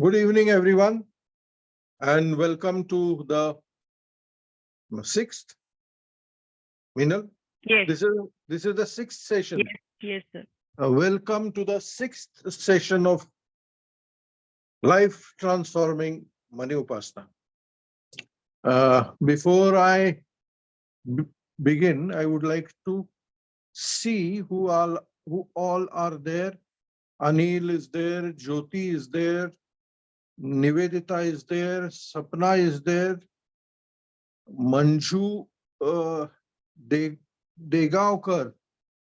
Good evening, everyone, and welcome to the sixth. Minal, Yes, this is the sixth session. yes, sir. Welcome to the sixth session of Life Transforming Mani Upasana. Before I begin, I would like to see who all are there. Anil is there, Jyoti is there, Nivedita is there, Sapna is there, Manju Degaonkar.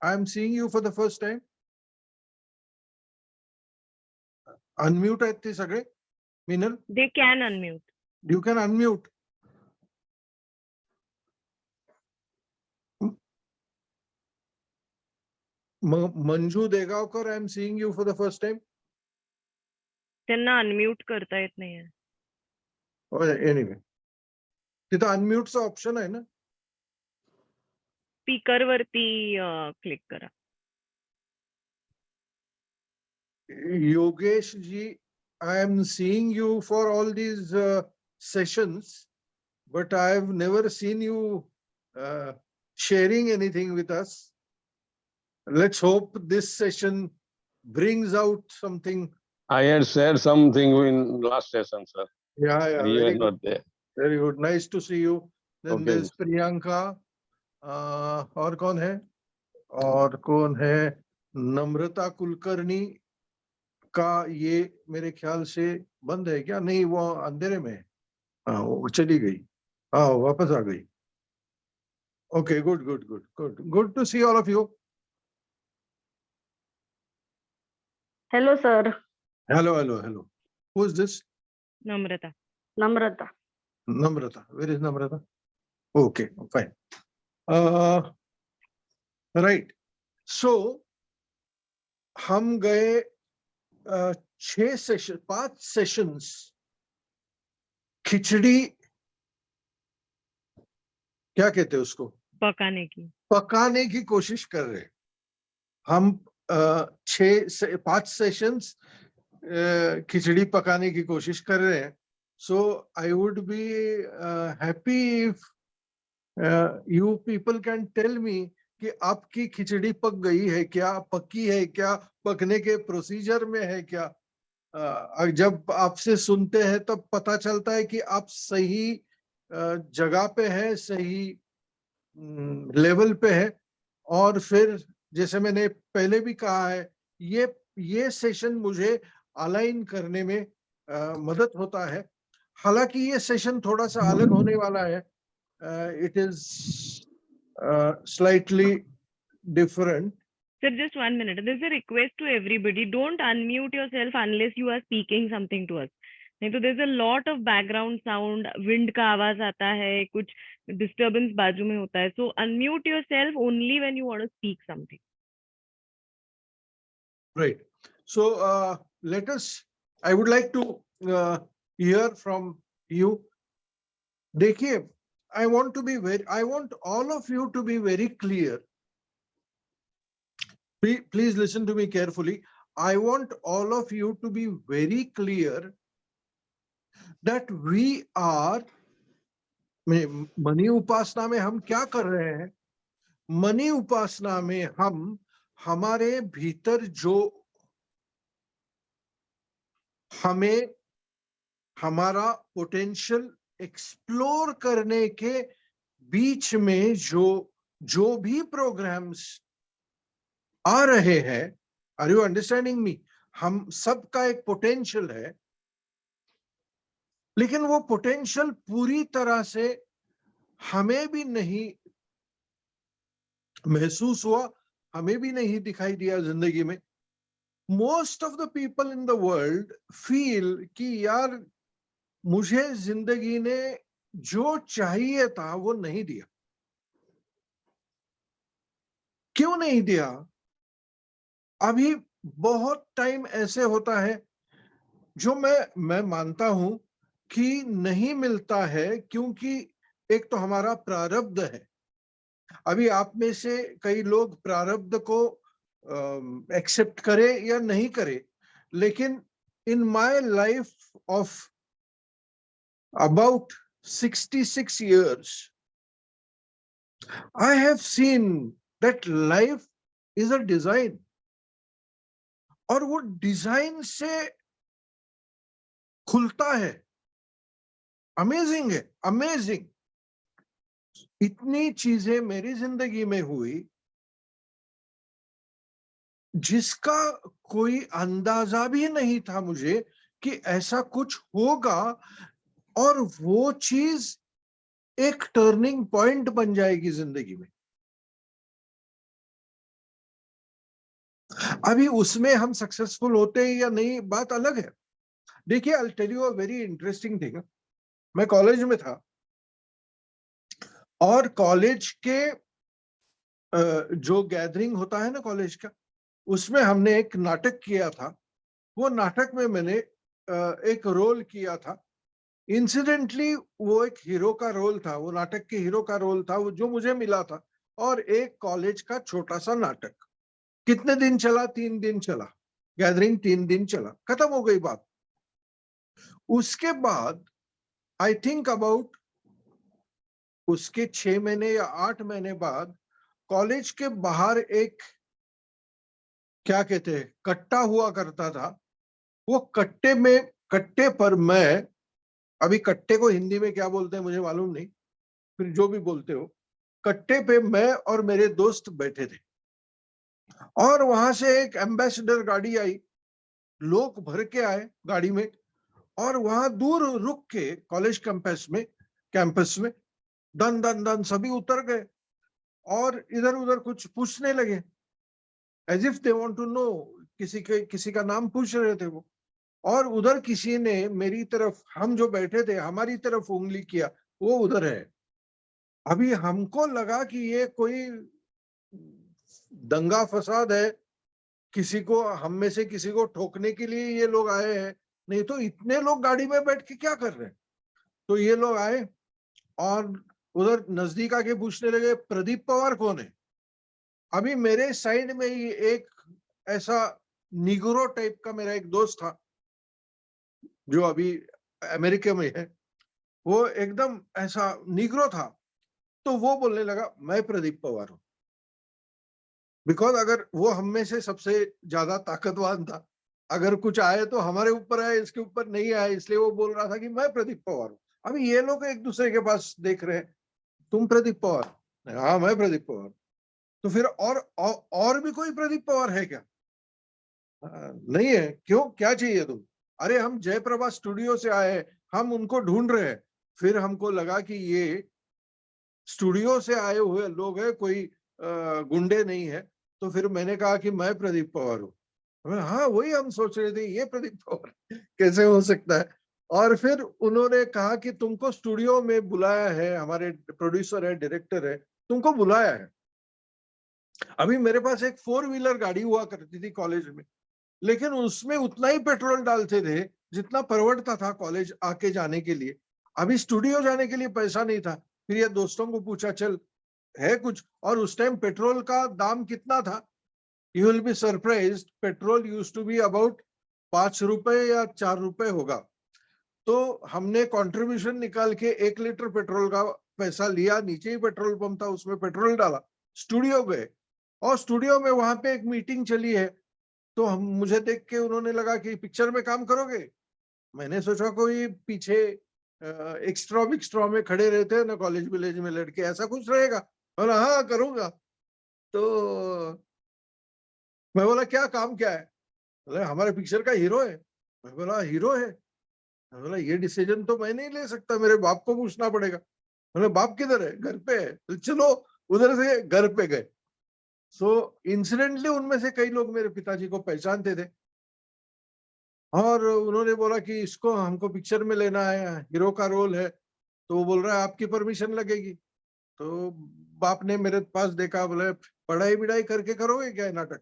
I'm seeing you for the first time. Unmute आहेत ते सगळे. Minal, They can unmute. you can unmute. Manju Degaonkar, I'm seeing you for the first time. त्यांना unmute करता येत नाहीये. Anyway, तिथं अनम्यूटचा option आहे ना. स्पीकर वरती क्लिक करा. Yogesh ji, I am seeing you for all these sessions, but I have never seen you sharing anything with us. Let's hope this session brings out something. I had said something in last session, sir. Yeah, You very were good. not there. Very good. Nice to see you. Then Okay. there's Priyanka. और कौन है? और कौन है? नम्रता कुलकर्णी का ये मेरे ख्याल से बंद है क्या? नहीं, वो अंधेरे में है. हाँ, वो चली गई. हाँ, वापस आ गई. Okay, good to see all of you. Hello, sir. Hello. Who is this? Namrata. Namrata. Namrata. Where is Namrata? Okay, fine. Right. So, हम गए 5 सेशंस खिचड़ी, क्या कहते हैं उसको, पकाने की कोशिश कर रहे. हम 5 सेशंस खिचड़ी पकाने की कोशिश कर रहे हैं. So I would be happy if you people can tell me कि आपकी खिचड़ी पक गई है क्या, पकी है क्या, पकने के प्रोसीजर में है क्या. जब आपसे सुनते हैं तब पता चलता है कि आप सही जगह पे है, सही लेवल पे है. और फिर जैसे मैंने पहले भी कहा है, ये सेशन मुझे अलाइन करने में मदद होता है. हालांकि ये सेशन थोड़ा सा अलग होने वाला है. It is slightly different. Sir, just 1 minute. There's a request to everybody. Don't unmute yourself unless you are speaking something to us. नहीं तो there's a lot of background sound, wind का आवाज आता है, कुछ disturbance बाजू में होता है. So unmute yourself only when you want to speak something. Right. So I would like to hear from you. देखिए, I want all of you to be very clear. Please listen to me carefully. I want all of you to be very clear that we are, मनी उपासना में हम क्या कर रहे हैं. Money उपासना में हम हमारे भीतर जो हमें हमारा पोटेंशियल एक्सप्लोर करने के बीच में जो भी प्रोग्राम्स आ रहे हैं, आर यू अंडरस्टैंडिंग मी, हम सबका एक पोटेंशियल है, लेकिन वो पोटेंशियल पूरी तरह से हमें भी नहीं महसूस हुआ, हमें भी नहीं दिखाई दिया जिंदगी में. Most of the people in the world feel कि यार मुझे जिंदगी ने जो चाहिए था वो नहीं दिया. क्यों नहीं दिया? अभी बहुत टाइम ऐसे होता है जो मैं मानता हूं कि नहीं मिलता है, क्योंकि एक तो हमारा प्रारब्ध है. अभी आप में से कई लोग प्रारब्ध को एक्सेप्ट करे या नहीं करे, लेकिन in my life of about 66 years, I have seen that life is a design, और वो डिजाइन से खुलता है। अमेजिंग है, अमेजिंग। इतनी चीजें मेरी जिंदगी में हुई जिसका कोई अंदाजा भी नहीं था मुझे कि ऐसा कुछ होगा, और वो चीज एक टर्निंग पॉइंट बन जाएगी जिंदगी में। अभी उसमें हम सक्सेसफुल होते हैं या नहीं, बात अलग है। देखिए, I will tell you a very interesting thing. मैं कॉलेज में था, और कॉलेज के जो गैदरिंग होता है ना कॉलेज का, उसमें हमने एक नाटक किया था। वो नाटक में मैंने एक रोल किया था। इंसिडेंटली वो एक हीरो का रोल था, वो नाटक के हीरो का रोल था, वो जो मुझे मिला था। और एक कॉलेज का छोटा सा नाटक। कितने दिन चला? 3 दिन चला। गैदरिंग 3 दिन चला, खत्म हो गई बात। उसके बाद आई थिंक अबाउट उसके 6 महीने या 8 महीने बाद कॉलेज के बाहर एक, क्या कहते हैं, कट्टा हुआ करता था। वो कट्टे पर मैं, अभी कट्टे को हिंदी में क्या बोलते हैं मुझे मालूम नहीं, फिर जो भी बोलते हो, कट्टे पे मैं और मेरे दोस्त बैठे थे। और वहां से एक एम्बेसडर गाड़ी आई, लोग भर के आए गाड़ी में, और वहां दूर रुक के कॉलेज कैंपस में दन दन दन सभी उतर गए, और इधर उधर कुछ पूछने लगे, as if they want to know. किसी का नाम पूछ रहे थे वो। और उधर किसी ने मेरी तरफ, हम जो बैठे थे हमारी तरफ उंगली किया, वो उधर है। अभी हमको लगा कि ये कोई दंगा फसाद है, किसी को, हम में से किसी को ठोकने के लिए ये लोग आए हैं। नहीं तो इतने लोग गाड़ी में बैठ के क्या कर रहे हैं? तो ये लोग आए और उधर नजदीक आके पूछने लगे, प्रदीप पवार कौन है? अभी मेरे साइड में ही एक ऐसा निगरो टाइप का मेरा एक दोस्त था, जो अभी अमेरिका में है। वो एकदम ऐसा निगरो था। तो वो बोलने लगा, मैं प्रदीप पवार हूं। बिकॉज अगर वो हम में से सबसे ज्यादा ताकतवान था, अगर कुछ आए तो हमारे ऊपर आए, इसके ऊपर नहीं आए, इसलिए वो बोल रहा था कि मैं प्रदीप पवार हूं। अभी ये लोग एक दूसरे के पास देख रहे हैं, तुम प्रदीप पवार? हाँ, मैं प्रदीप पवार। तो फिर और भी कोई प्रदीप पवार है क्या? नहीं है। क्यों, क्या चाहिए तुम? अरे हम जयप्रभा स्टूडियो से आए हैं, हम उनको ढूंढ रहे हैं। फिर हमको लगा कि ये स्टूडियो से आए हुए लोग हैं, कोई गुंडे नहीं है। तो फिर मैंने कहा कि मैं प्रदीप पवार हूँ। हाँ, वही हम सोच रहे थे, ये प्रदीप पवार कैसे हो सकता है? और फिर उन्होंने कहा कि तुमको स्टूडियो में बुलाया है, हमारे प्रोड्यूसर है, डायरेक्टर है, तुमको बुलाया है। अभी मेरे पास एक 4 व्हीलर गाड़ी हुआ करती थी कॉलेज में, लेकिन उसमें उतना ही पेट्रोल डालते थे जितना परवड़ता था कॉलेज आके जाने के लिए। अभी स्टूडियो जाने के लिए पैसा नहीं था। फिर ये दोस्तों को पूछा, चल है कुछ? और उस टाइम पेट्रोल का दाम कितना था? You will be surprised, petrol used to be about 5 रुपए या 4 रुपए होगा। तो हमने कंट्रीब्यूशन निकाल के 1 लीटर पेट्रोल का पैसा लिया, नीचे ही पेट्रोल पंप था, उसमें पेट्रोल डाला, स्टूडियो गए। और स्टूडियो में वहां पे एक मीटिंग चली है, तो हम, मुझे देख के उन्होंने लगा कि पिक्चर में काम करोगे? मैंने सोचा कोई पीछे एक्स्ट्रा में खड़े रहते हैं ना कॉलेज विलेज में लड़के, ऐसा कुछ रहेगा। बोला हाँ करूंगा। तो मैं बोला क्या काम क्या है? बोले हमारे पिक्चर का हीरो है। मैं बोला हीरो है? मैं बोला ये डिसीजन तो मैं नहीं ले सकता, मेरे बाप को पूछना पड़ेगा। बोले बाप किधर है? घर पे है। तो चलो उधर से घर पे गए। सो इंसिडेंटली उनमें से कई लोग मेरे पिताजी को पहचानते थे, और उन्होंने बोला कि इसको हमको पिक्चर में लेना है, हीरो का रोल है। तो वो बोल रहा है आपकी परमिशन लगेगी। तो बाप ने मेरे पास देखा, बोले पढ़ाई बिढ़ाई करके करोगे क्या नाटक?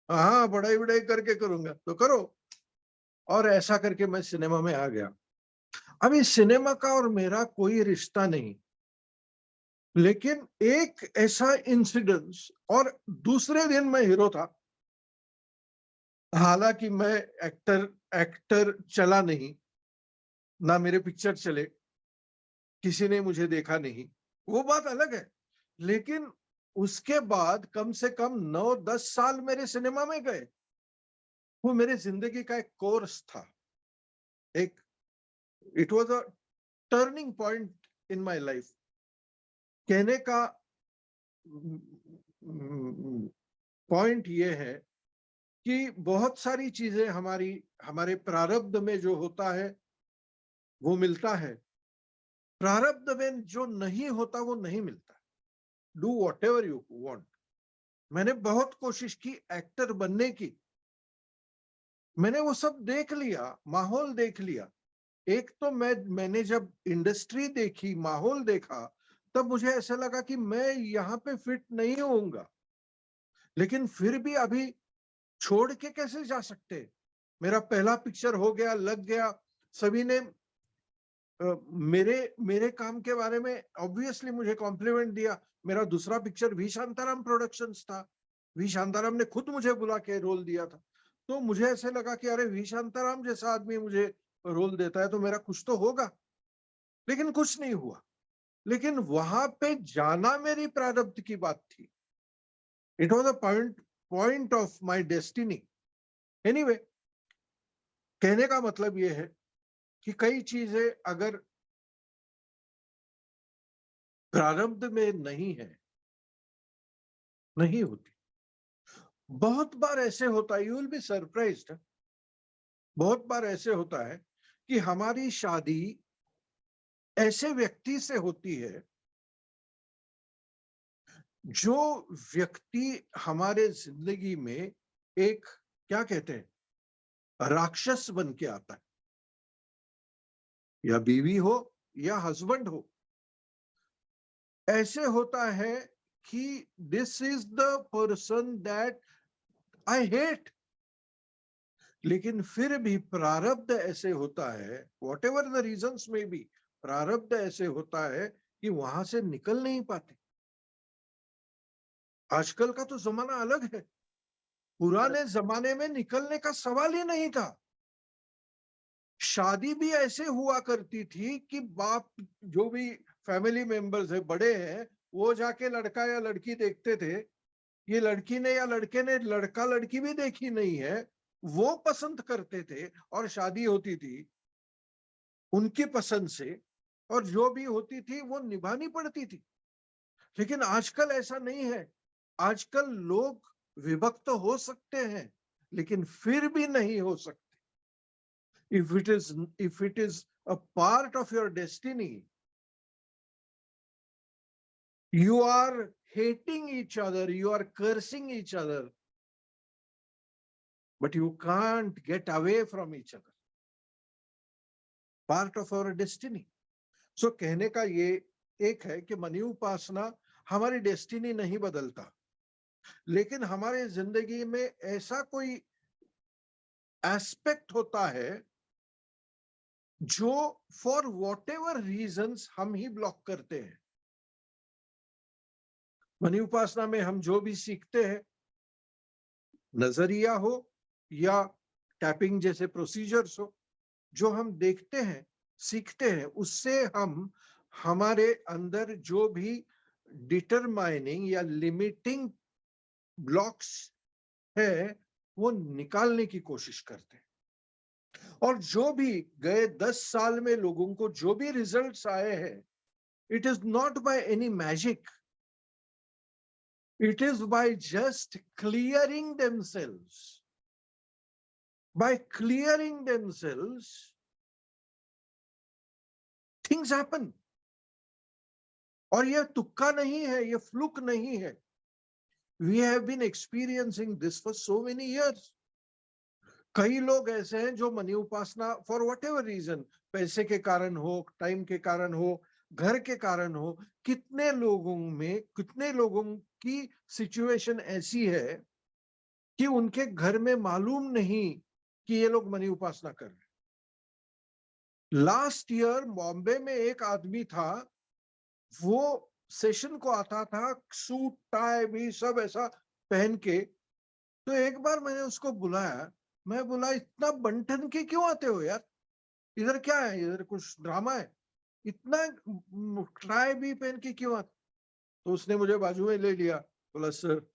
हाँ, पढ़ाई बिढ़ाई करके करूंगा। तो करो। और ऐसा करके मैं सिनेमा में आ गया। अभी सिनेमा का और मेरा कोई रिश्ता नहीं, लेकिन एक ऐसा इंसिडेंस, और दूसरे दिन मैं हीरो था। हालांकि मैं एक्टर चला नहीं, ना मेरे पिक्चर चले, किसी ने मुझे देखा नहीं, वो बात अलग है। लेकिन उसके बाद कम से कम 9-10 साल मेरे सिनेमा में गए। वो मेरे जिंदगी का एक कोर्स था, एक it was a turning point in my life. कहने का पॉइंट ये है कि बहुत सारी चीजें हमारे प्रारब्ध में जो होता है वो मिलता है, प्रारब्ध में जो नहीं होता वो नहीं मिलता। Do what ever you want. मैंने बहुत कोशिश की एक्टर बनने की, मैंने वो सब देख लिया, माहौल देख लिया। एक तो मैंने जब इंडस्ट्री देखी, माहौल देखा, तब मुझे ऐसा लगा कि मैं यहाँ पे फिट नहीं होऊंगा। लेकिन फिर भी अभी छोड़ के कैसे जा सकते। मेरा पहला पिक्चर हो गया, लग गया, सभी ने मेरे काम के बारे में ऑब्वियसली मुझे कॉम्प्लीमेंट दिया। मेरा दूसरा पिक्चर वी शांताराम प्रोडक्शंस था, वी शांताराम ने खुद मुझे बुला के रोल दिया था। तो मुझे ऐसे लगा कि अरे वी शांताराम जैसा आदमी मुझे रोल देता है तो मेरा कुछ तो होगा। लेकिन कुछ नहीं हुआ। लेकिन वहां पे जाना मेरी प्रारब्ध की बात थी। It was a point of my destiny. Anyway, कहने का मतलब ये है कि कई चीजें अगर प्रारब्ध में नहीं है, नहीं होती। बहुत बार ऐसे होता है, यू विल बी सरप्राइज्ड, बहुत बार ऐसे होता है कि हमारी शादी ऐसे व्यक्ति से होती है जो व्यक्ति हमारे जिंदगी में एक, क्या कहते हैं, राक्षस बन के आता है। या बीवी हो या हस्बैंड हो, ऐसे होता है कि this is the person that I hate. लेकिन फिर भी प्रारब्ध ऐसे होता है, वॉट एवर द रीजंस में भी, प्रारब्ध ऐसे होता है कि वहां से निकल नहीं पाते। आजकल का तो जमाना अलग है, पुराने जमाने में निकलने का सवाल ही नहीं था। शादी भी ऐसे हुआ करती थी कि बाप, जो भी फैमिली मेंबर्स है, बड़े हैं, वो जाके लड़का या लड़की देखते थे। ये लड़की ने या लड़के ने लड़का लड़की भी देखी नहीं है, वो पसंद करते थे और शादी होती थी उनकी पसंद से, और जो भी होती थी वो निभानी पड़ती थी। लेकिन आजकल ऐसा नहीं है। आजकल लोग विभक्त हो सकते हैं लेकिन फिर भी नहीं हो सकते। if it is a part of your destiny, you are hating each other, you are cursing each other, but you can't get away from each other. Part of our destiny. So कहने का ये एक है कि money उपासना हमारी destiny नहीं बदलता, लेकिन हमारे जिंदगी में ऐसा कोई एस्पेक्ट होता है जो फॉर वॉट एवर रीजंस हम ही ब्लॉक करते हैं। मनी उपासना में हम जो भी सीखते हैं, नजरिया हो या टैपिंग जैसे प्रोसीजर्स हो, जो हम देखते हैं, सीखते हैं, उससे हम हमारे अंदर जो भी डिटरमाइनिंग या लिमिटिंग ब्लॉक्स है वो निकालने की कोशिश करते हैं। और जो भी गए 10 साल में लोगों को जो भी रिजल्ट्स आए हैं, it is not by any magic, it is by just clearing themselves. By clearing themselves, things happen. और ये तुक्का नहीं है, ये फ्लूक नहीं है। We have been experiencing this for so many years. कई लोग ऐसे हैं जो मनी उपासना फॉर वॉट एवर रीजन, पैसे के कारण हो, टाइम के कारण हो, घर के कारण हो, कितने लोगों की सिचुएशन ऐसी है कि उनके घर में मालूम नहीं कि ये लोग मनी उपासना कर रहे। लास्ट ईयर बॉम्बे में एक आदमी था, वो सेशन को आता था सूट टाई भी सब ऐसा पहन के। तो एक बार मैंने उसको बुलाया, मैं बोला इतना बंठन के क्यों आते हो यार, इधर क्या है, इधर कुछ ड्रामा है, इतना ट्राई भी पहन के क्यों आते? तो उसने मुझे बाजू में ले लिया, बोला सर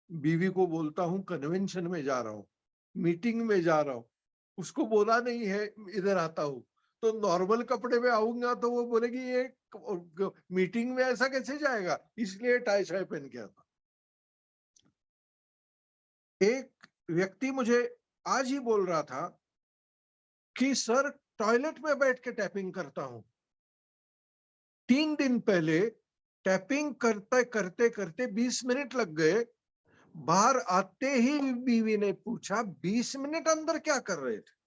बीवी को बोलता हूँ कन्वेंशन में जा रहा हूँ, मीटिंग में जा रहा हूँ, उसको बोला नहीं है इधर आता हूँ, तो नॉर्मल कपड़े में आऊंगा तो वो बोलेगी ये मीटिंग में ऐसा कैसे जाएगा, इसलिए टाई शाई पहन के आता। एक व्यक्ति मुझे आज ही बोल रहा था कि सर टॉयलेट में बैठ के टैपिंग करता हूं। 3 दिन पहले टैपिंग करते करते करते 20 मिनट लग गए, बाहर आते ही बीवी ने पूछा 20 मिनट अंदर क्या कर रहे थे?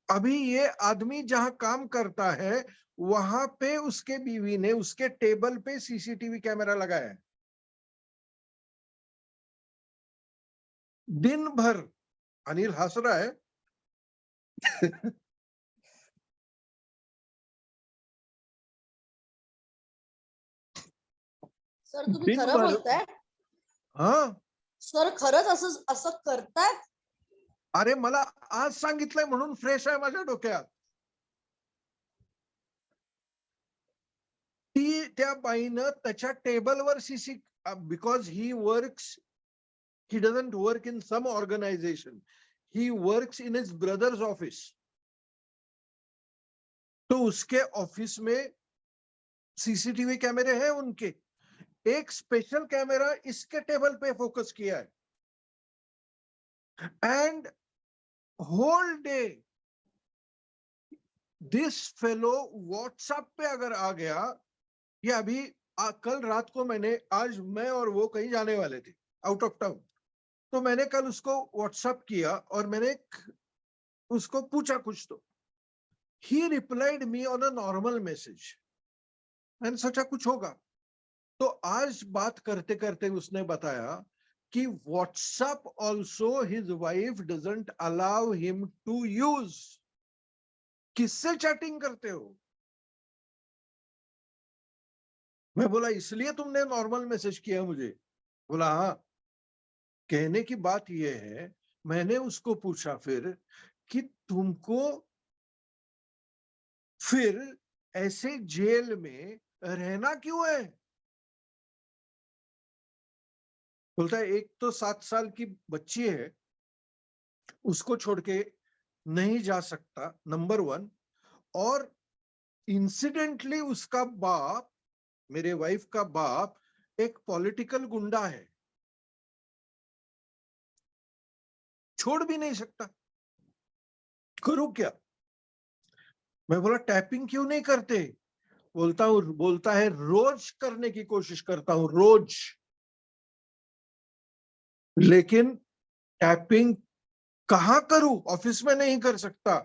अभी ये आदमी जहां काम करता है वहां पे उसके बीवी ने उसके टेबल पे सीसीटीवी कैमरा लगाया है। दिन भर, अनिल हंस रहा है सर तुम्ही दिन खरं भर, बोलताय? हाँ सर खरंच असं असं करतायत? अरे मला आज सांगितलंय म्हणून फ्रेश आहे माझ्या डोक्यात। ती त्या बाईनं त्याच्या टेबलवर CC, because he works, he doesn't work in some organization, he works in his brother's office, तो उसके ऑफिस में सीसीटीवी कैमरे हैं उनके, एक स्पेशल कैमरा इसके टेबल पे फोकस किया है, and whole day this fellow WhatsApp पे अगर आ गया, ये अभी कल रात को मैंने, आज मैं और वो कहीं जाने वाले थे आउट ऑफ टाउन, तो मैंने कल उसको व्हाट्सएप किया और मैंने उसको पूछा कुछ, तो ही replied me on a normal message, मैंने सोचा कुछ होगा, तो आज बात करते करते उसने बताया कि WhatsApp also his wife doesn't allow him to use. किससे चैटिंग करते हो? मैं बोला इसलिए तुमने नॉर्मल मैसेज किया मुझे? बोला हाँ। कहने की बात यह है, मैंने उसको पूछा फिर कि तुमको फिर ऐसे जेल में रहना क्यों है? बोलता है एक तो 7 साल की बच्ची है, उसको छोड़ के नहीं जा सकता, नंबर 1, और इंसिडेंटली उसका बाप, मेरे वाइफ का बाप, एक पॉलिटिकल गुंडा है, छोड़ भी नहीं सकता, करूं क्या? मैं बोला टैपिंग क्यों नहीं करते? बोलता है रोज करने की कोशिश करता हूं, रोज, लेकिन टैपिंग कहां करूं? ऑफिस में नहीं कर सकता,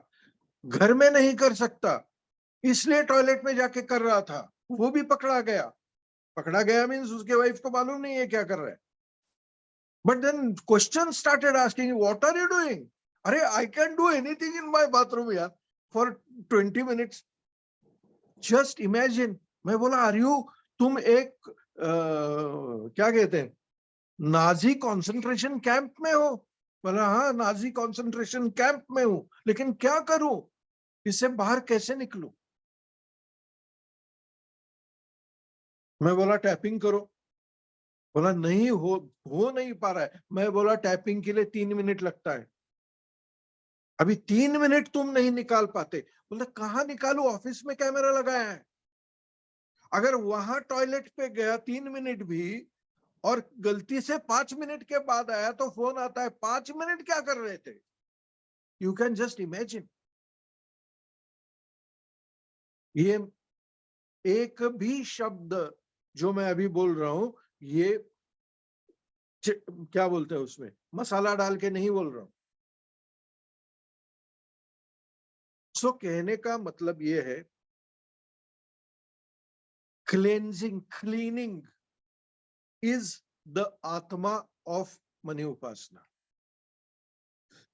घर में नहीं कर सकता, इसलिए टॉयलेट में जाके कर रहा था, वो भी पकड़ा गया। पकड़ा गया मीन्स उसके वाइफ को मालूम नहीं है क्या कर रहा है। But then question started asking what are you doing? अरे I can do anything in my bathroom यार फॉर 20 मिनट्स, जस्ट इमेजिन। मैं बोला आर यू, तुम एक क्या कहते हैं, नाजी कॉन्सेंट्रेशन कैंप में हो? बोला हाँ नाजी कॉन्सेंट्रेशन कैंप में हूं, लेकिन क्या करूं, इससे बाहर कैसे निकलूं? मैं बोला टैपिंग करो। बोला नहीं हो नहीं पा रहा है। मैं बोला टैपिंग के लिए 3 मिनट लगता है, अभी 3 मिनट तुम नहीं निकाल पाते? बोला कहां निकालू, ऑफिस में कैमरा लगाया है, अगर वहां टॉयलेट पे गया 3 मिनट भी और गलती से 5 मिनट के बाद आया तो फोन आता है 5 मिनट क्या कर रहे थे? You can just imagine. ये एक भी शब्द जो मैं अभी बोल रहा हूं, ये क्या बोलते हैं उसमें, मसाला डाल के नहीं बोल रहा हूं। सो कहने का मतलब ये है, क्लीनिंग इज द आत्मा ऑफ मनी उपासना।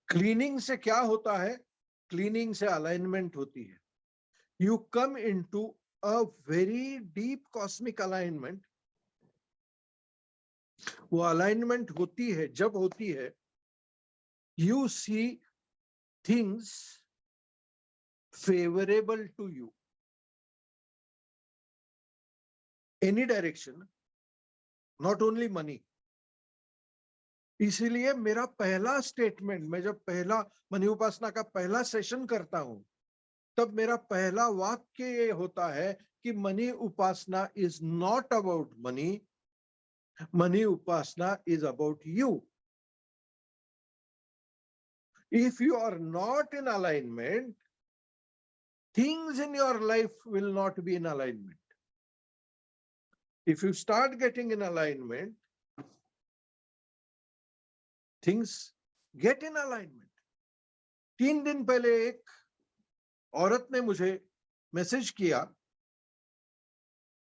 क्लीनिंग से क्या होता है? क्लीनिंग से अलाइनमेंट होती है। You come into a very deep cosmic alignment, वो अलाइनमेंट होती है, जब होती है, you see things favourable to you, any direction, not only money. इसीलिए मेरा पहला स्टेटमेंट, मैं जब पहला मनी उपासना का पहला सेशन करता हूं, तब मेरा पहला वाक्य ये होता है कि money Upasana is not about money, money Upasana is about you. If you are not in alignment, things in your life will not be in alignment. If you start getting in alignment, things get in alignment. 3 दिन पहले एक औरत ने मुझे message किया,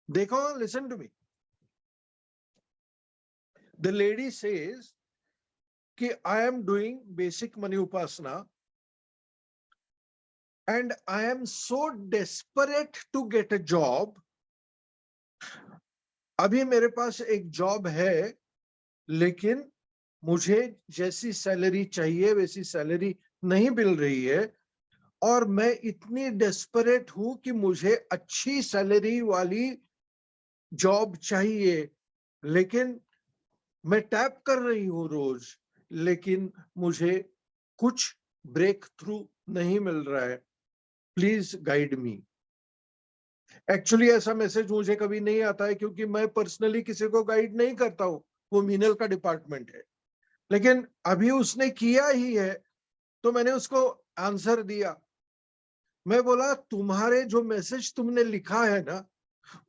देखो, listen to me. The lady says कि I am doing basic money upasana and I am so desperate to get a job. अभी मेरे पास एक जॉब है, लेकिन मुझे जैसी सैलरी चाहिए वैसी सैलरी नहीं मिल रही है, और मैं इतनी डेस्परेट हूं कि मुझे अच्छी सैलरी वाली जॉब चाहिए, लेकिन मैं टैप कर रही हूं रोज, लेकिन मुझे कुछ ब्रेक थ्रू नहीं मिल रहा है, प्लीज गाइड मी। एक्चुअली ऐसा मैसेज मुझे कभी नहीं आता है, क्योंकि मैं पर्सनली किसी को गाइड नहीं करता हूं, वो मीनल का डिपार्टमेंट है। लेकिन अभी उसने किया ही है, तो मैंने उसको आंसर दिया। मैं बोला, तुम्हारे जो मैसेज तुमने लिखा है ना,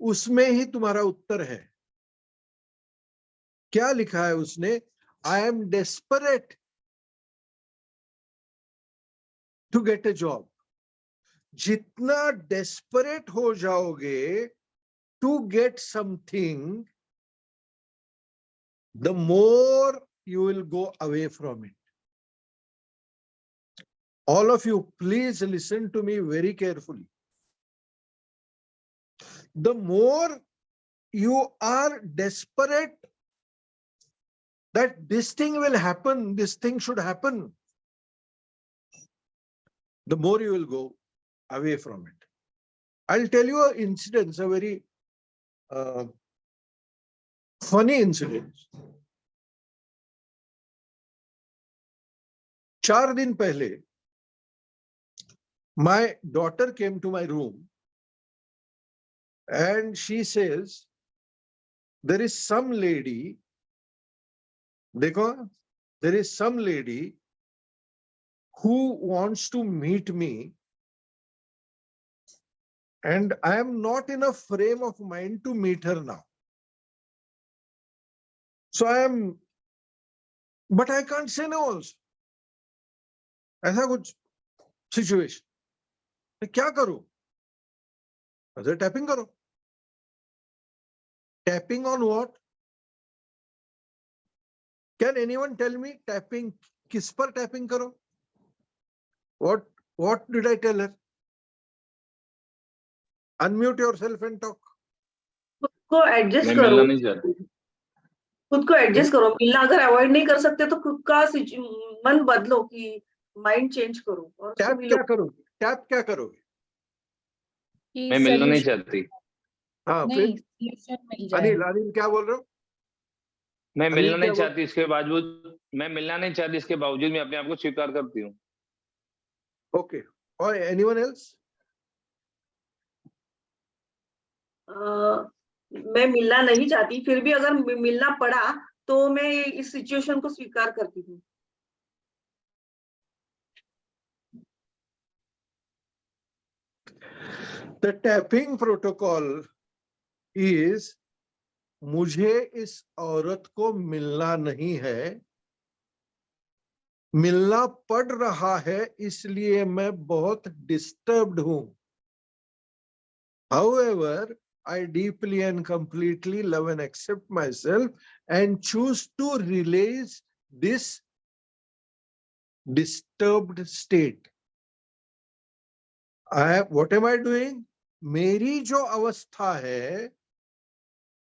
उसमें ही तुम्हारा उत्तर है। क्या लिखा है उसने? I am desperate to get a job. जितना डेस्परेट हो जाओगे to get something, the more you will go away from it. All of you, please listen to me very carefully. The more you are desperate that this thing will happen, this thing should happen, the more you will go away from it. I'll tell you an incident, a very funny incident. 4 दिन पहले my daughter came to my room and she says, there is some lady, देखो, there is some lady who wants to meet me and I am not in a frame of mind to meet her now. So but I can't say no also. ऐसा कुछ situation, मैं क्या करूं? अरे tapping करो। Tapping on what? Can anyone tell me tapping किस पर tapping करो? What did I tell her? Unmute yourself and talk. खुद को एडजस्ट मैं करो, मिलना नहीं चाहती। खुद को एडजस्ट करो। मिलना अगर अवॉइड नहीं कर सकते तो खुद का मन बदलो, कि माइंड चेंज करो और उसको टैप मिलो। क्या करोगे? टैप क्या करोगे? मैं मिलना नहीं चाहती। हाँ, नहीं, फिर solution मिल जाए। अनिल क्या बोल रहे हो? मैं अनिल मिलना क्या नहीं बोल- चाहती, इसके बावजूद मैं मिलना नहीं चाहती, इसके बावजूद मैं अपने आप को स्वीकार करती हूँ। ओके, और एनीवन एल्स? मैं मिलना नहीं चाहती, फिर भी अगर मिलना पड़ा तो मैं इस सिचुएशन को स्वीकार करती हूँ। The tapping protocol is, मुझे इस औरत को मिलना नहीं है, मिलना पड़ रहा है, इसलिए मैं बहुत डिस्टर्ब्ड हूं। However, I deeply and completely love and accept myself and choose to release this disturbed state. What am I doing? मेरी जो अवस्था है,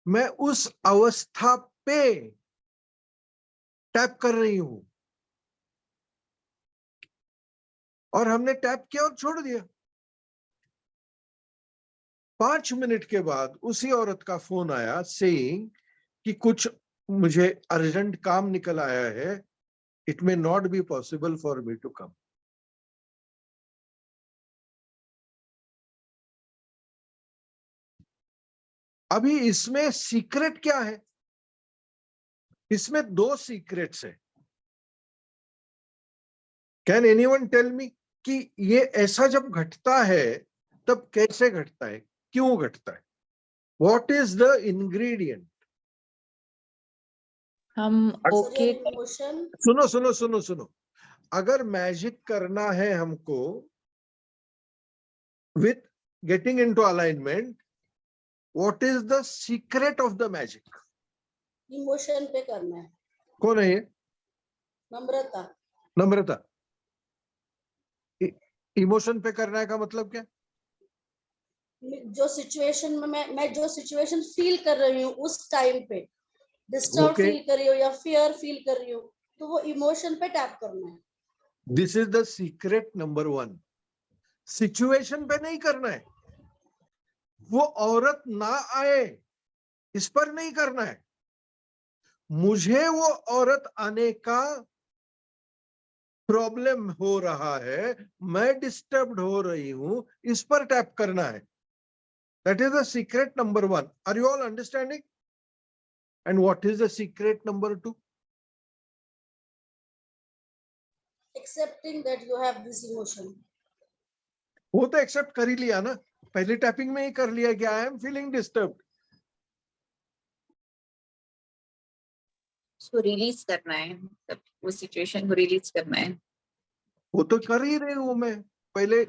मैं उस अवस्था पे टैप कर रही हूं, और हमने टैप किया और छोड़ दिया। 5 मिनट के बाद उसी औरत का फोन आया सेइंग कि कुछ मुझे अर्जेंट काम निकल आया है, it may not be possible for me to come. अभी इसमें सीक्रेट क्या है? इसमें 2 सीक्रेट्स है। कैन एनीवन टेल मी कि ये ऐसा जब घटता है तब कैसे घटता है, क्यों घटता है? What is the ingredient? हम ओके इमोशन सुनो सुनो सुनो सुनो, अगर मैजिक करना है हमको with getting into alignment, what is the secret of the magic? Emotion पे करना है। कौन है ये? नम्रता। नम्रता। इमोशन पे करना है का मतलब क्या? जो सिचुएशन में मैं जो सिचुएशन फील कर रही हूँ उस टाइम पे डिस्टर्ब Okay. फील कर रही हूँ या फियर फील कर रही हूँ, तो वो इमोशन पे टैप करना है। This is the secret number 1। Situation पे नहीं करना है, वो औरत ना आए इस पर नहीं करना है, मुझे वो औरत आने का प्रॉब्लम हो रहा है, मैं डिस्टर्ब्ड हो रही हूं, इस पर टैप करना है। That is the secret number 1। Are you all understanding? And what is the secret number 2? Accepting that you have this emotion. वो तो एक्सेप्ट कर ही लिया ना, पहले टैपिंग में ही कर लिया कि आई एम फीलिंग डिस्टर्ब्ड। उसको रिलीज करना है, मतलब वो सिचुएशन को रिलीज करना है। वो तो कर ही रही हूं मैं, पहले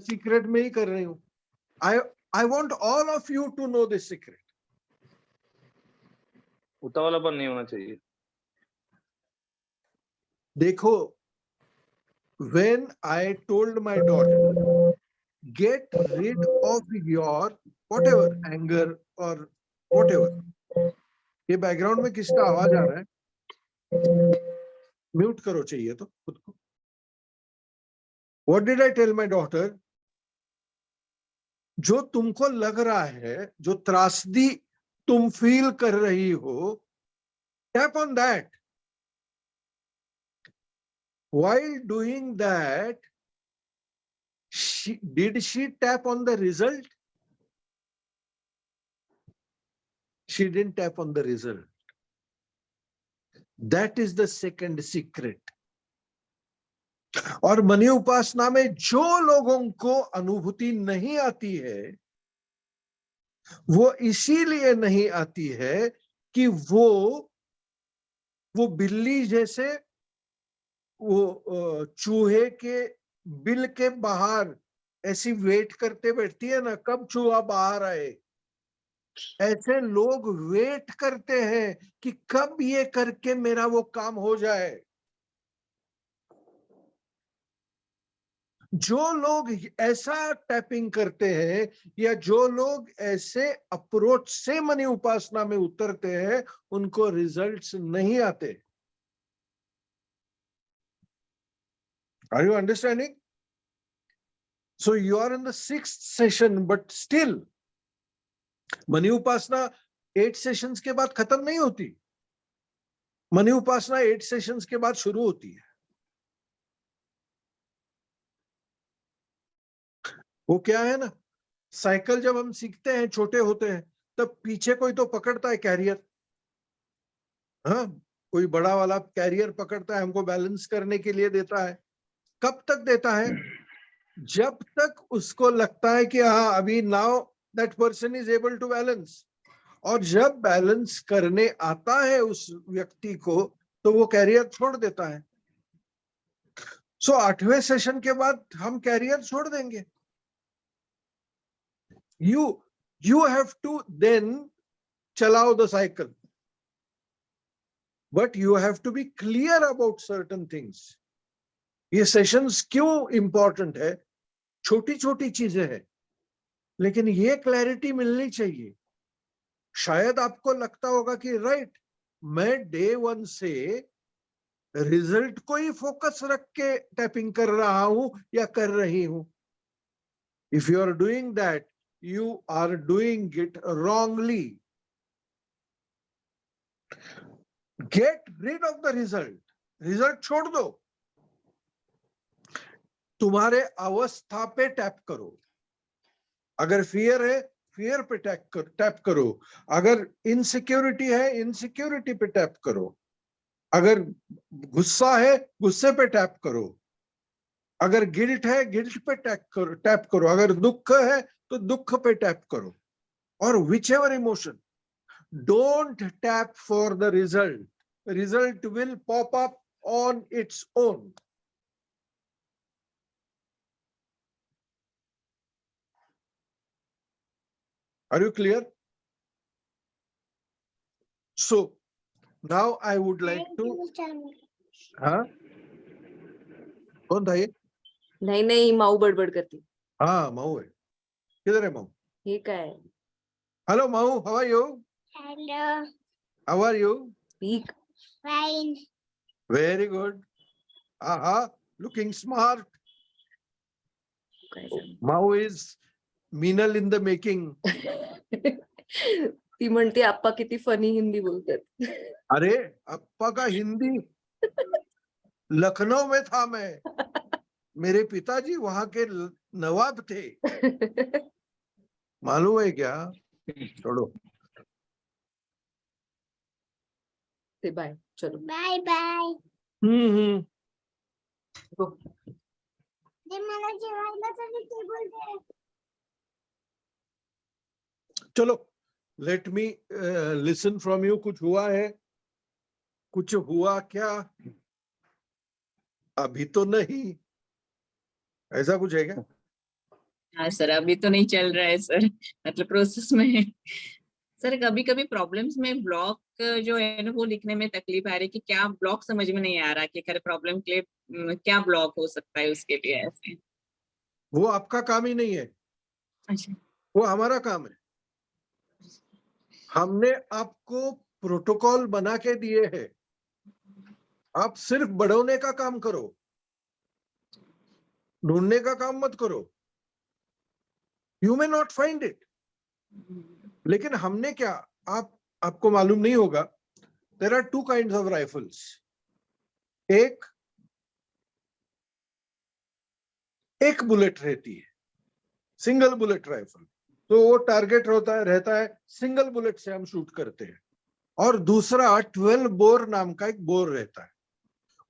सीक्रेट में ही कर रही हूं। I want all of you to know this secret. उतावलापन नहीं होना चाहिए। देखो, when I told my daughter, get rid of your whatever anger or whatever, ये बैकग्राउंड में किसका आवाज आ रहा है? म्यूट करो चाहिए तो खुद को। What did I tell my daughter? जो तुमको लग रहा है, जो त्रासदी तुम फील कर रही हो, tap on that. While doing that, did she tap on the result? She didn't tap on the result. That is the second secret. और मनी उपासना में जो लोगों को अनुभूति नहीं आती है, वो इसीलिए नहीं आती है कि वो बिल्ली जैसे वो चूहे के बिल के बाहर ऐसी वेट करते बैठती है ना, कब चूहा बाहर आए। ऐसे लोग वेट करते हैं कि कब ये करके मेरा वो काम हो जाए। जो लोग ऐसा टैपिंग करते हैं या जो लोग ऐसे अप्रोच से मनी उपासना में उतरते हैं, उनको रिजल्ट्स नहीं आते। Are you understanding? So you are in the 6th session, but still money Upasana 8 sessions के बाद खत्म नहीं होती। मनी उपासना 8 सेशंस के बाद शुरू होती है। वो क्या है ना, साइकिल जब हम सीखते हैं, छोटे होते हैं, तब पीछे कोई तो पकड़ता है कैरियर। हाँ, कोई बड़ा वाला कैरियर पकड़ता है, हमको बैलेंस करने के लिए देता है। कब तक देता है? जब तक उसको लगता है कि हाँ, अभी now that person is able to balance. और जब बैलेंस करने आता है उस व्यक्ति को, तो वो कैरियर छोड़ देता है। सो 8वें सेशन के बाद हम कैरियर छोड़ देंगे। You have to then चलाओ the cycle, but you have to be clear about certain things. ये सेशंस क्यों इंपॉर्टेंट है? छोटी छोटी चीजें हैं, लेकिन ये क्लैरिटी मिलनी चाहिए। शायद आपको लगता होगा कि राइट, मैं डे 1 से रिजल्ट को ही फोकस रख के टैपिंग कर रहा हूं या कर रही हूं? If you are doing that, you are doing it wrongly. Get rid of the result. Result छोड़ दो, तुम्हारे अवस्था पे टैप करो. अगर फियर है, फियर पे टैप करो. अगर इनसिक्योरिटी है, इनसिक्योरिटी पे टैप करो. अगर गुस्सा है, गुस्से पे टैप करो. अगर गिल्ट है, गिल्ट पे टैप करो. अगर दुख है तो दुख पे टैप करो. और which ever emotion, don't tap for the result. Result will pop up on its own. Are you clear? So now I would like to. हाँ, कौन था ये? नहीं माऊ बड़बड़ करती. हाँ, माऊ है. किधर है माऊ? ये क्या है? Hello माऊ, how are you? Hello. How are you? Speak. Fine. Very good. Aha, looking smart. Mau is Meenal in the making. ती म्हणते आप्पा किती फनी हिंदी बोलतात. अरे अप्पा का हिंदी लखनऊ में था मैं. मेरे पिताजी वहां के नवाब थे. मालूम है क्या? छोड़ो. बाय. चलो. Bye bye. जे मला जेवायला तरी ते बोलते. चलो, let me listen from you. कुछ हुआ है? कुछ हुआ क्या? अभी तो नहीं. ऐसा कुछ है क्या? हाँ सर, अभी तो नहीं चल रहा है सर, मतलब प्रोसेस में है सर. कभी कभी प्रॉब्लम्स में ब्लॉक जो है ना, वो लिखने में तकलीफ आ रही है कि क्या ब्लॉक समझ में नहीं आ रहा कि खैर प्रॉब्लम के लिए क्या ब्लॉक हो सकता है उसके लिए. ऐसे वो आपका काम ही नहीं है. अच्छा. वो हमारा काम है. हमने आपको प्रोटोकॉल बना के दिए हैं. आप सिर्फ बढ़ाने का काम करो, ढूंढने का काम मत करो. You may not find it. लेकिन हमने क्या, आपको मालूम नहीं होगा, there are 2 kinds of rifles. एक बुलेट रहती है, सिंगल बुलेट राइफल. तो वो टारगेट रहता है सिंगल बुलेट से हम शूट करते हैं. और दूसरा 12 बोर नाम का एक बोर रहता है.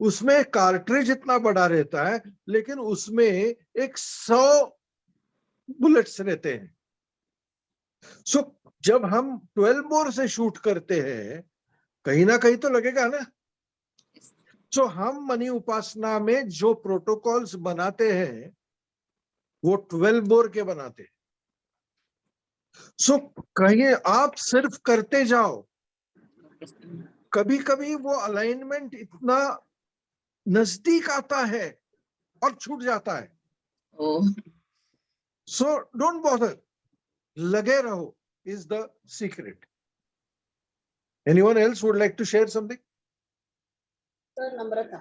उसमें कार्ट्रिज इतना बड़ा रहता है, लेकिन उसमें 100 बुलेट्स रहते हैं. सो जब हम 12 बोर से शूट करते हैं, कहीं ना कहीं तो लगेगा ना. सो हम मनी उपासना में जो प्रोटोकॉल्स बनाते हैं वो 12 बोर के बनाते हैं. सो कहीं आप सिर्फ करते जाओ. कभी कभी वो अलाइनमेंट इतना नजदीक आता है और छूट जाता है. सो डोंट बॉदर, लगे रहो is the secret. Anyone else would like to share something? Sir Namrata.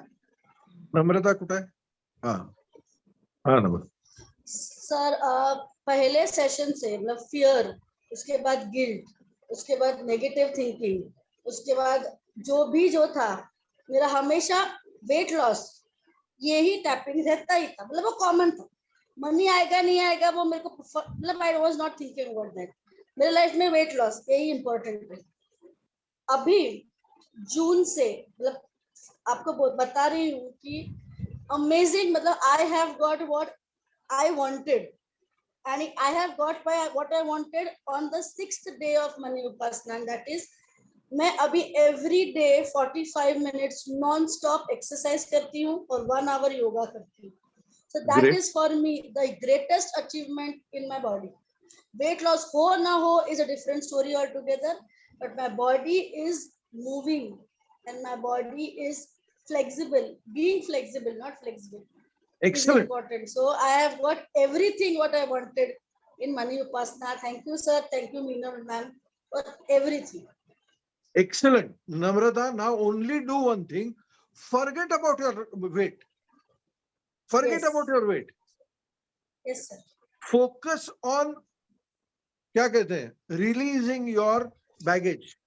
Namrata कुठे आहे? हाँ नम्रता. सर पहले सेशन से मतलब फियर, उसके बाद गिल्ट, उसके बाद नेगेटिव थिंकिंग, उसके बाद जो था मेरा हमेशा वेट लॉस, यही टैपिंग रहता ही था. मतलब वो कॉमन था. मनी आएगा नहीं आएगा वो मेरे को मतलब I was not thinking about that. मेरे लाइफ में वेट लॉस यही इम्पोर्टेंट है. अभी जून से मतलब आपको बता रही हूँ कि अमेजिंग, मतलब I have got what I wanted and I have got what I wanted on the 6th day of Mani Upasana, and that is मैं अभी every day 45 minutes non-stop exercise करती हूँ और 1 hour yoga करती हूँ. So that is for me the greatest achievement in my body. Weight loss हो ना हो is a different story altogether, but my body is moving and my body is flexible. Being flexible, not flexible. Excellent. Important. So I have got everything what I wanted in Mani Upasana. Thank you, sir. Thank you, Meenal ma'am, for everything. Excellent. Namrata, now only do one thing. Forget about your weight. Forget Yes. about your weight. Yes, sir. Focus on, क्या कहते हैं, releasing your baggage.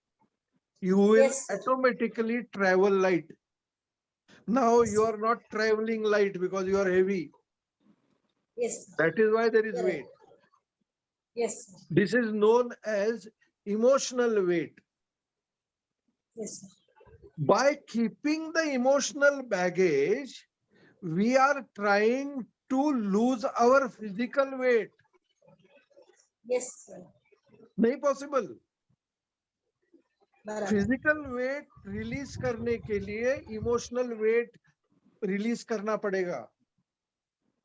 You will Yes, sir. automatically travel light. Now Yes, you sir. are not traveling light because you are heavy. Yes, sir. That is why there is Correct. weight. Yes, sir. This is known as emotional weight. Yes, sir. By keeping the emotional baggage, we are trying to lose our physical weight. Yes, sir. नहीं possible. बराबर. Physical wait release करने के लिए emotional wait release करना पड़ेगा.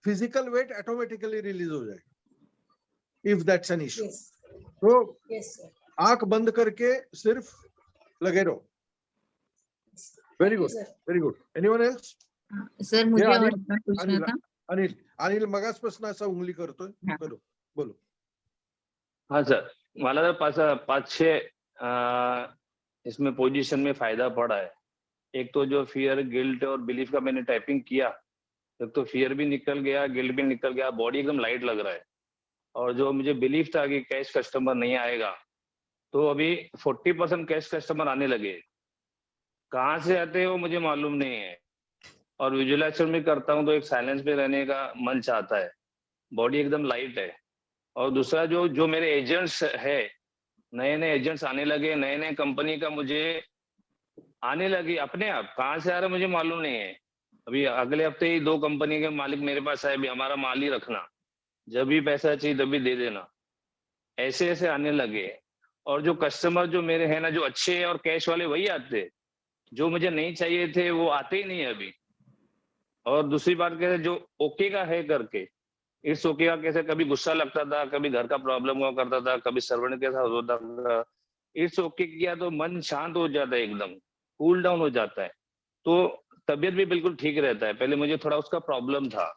Physical weight automatically release हो जाएगा if that's an issue. Yes. तो Yes, sir. आंख बंद करके सिर्फ लगे रहो. Very good, sir. Very good. Anyone else? Sir मुझे Yeah, और अनिल, एक बात पूछना अनिल, था. अनिल, अनिल मगासपासून असा उंगली करतोय. हाँ. बोलो, बोलो. हाँ सर, मला तर पाच छह इसमें पोजीशन में फायदा पड़ा है. एक तो जो फियर, गिल्ट और बिलीफ का मैंने टाइपिंग किया, तो फियर भी निकल गया, गिल्ट भी निकल गया, बॉडी एकदम लाइट लग रहा है. और जो मुझे बिलीफ था कि कैश कस्टमर नहीं आएगा, तो अभी 40% कैश कस्टमर आने लगे. कहाँ से आते हैं वो मुझे मालूम नहीं है. और विजुअलाइजेशन भी करता हूँ तो एक साइलेंस में रहने का मन चाहता है. बॉडी एकदम लाइट है. और दूसरा जो मेरे एजेंट्स है, नए नए एजेंट्स आने लगे, नए नए कंपनी का मुझे आने लगी अपने आप. कहाँ से आ रहा है मुझे मालूम नहीं है. अभी अगले हफ्ते ही 2 कंपनी के मालिक मेरे पास आए, भी हमारा माल ही रखना, जब भी पैसा चाहिए तभी दे देना. ऐसे ऐसे आने लगे. और जो कस्टमर जो मेरे हैं ना, जो अच्छे हैं और कैश वाले वही आते, जो मुझे नहीं चाहिए थे वो आते ही नहीं है अभी. और दूसरी बात कैसे, जो ओके का है करके, इस ओके का कैसे, कभी गुस्सा लगता था, कभी घर का प्रॉब्लम हुआ करता था, कभी सर्वेंट के साथ होता था. इट्स ओके किया तो मन शांत हो जाता है, एकदम कूल डाउन हो जाता है. तो तबीयत भी बिल्कुल ठीक रहता है. पहले मुझे थोड़ा उसका प्रॉब्लम था.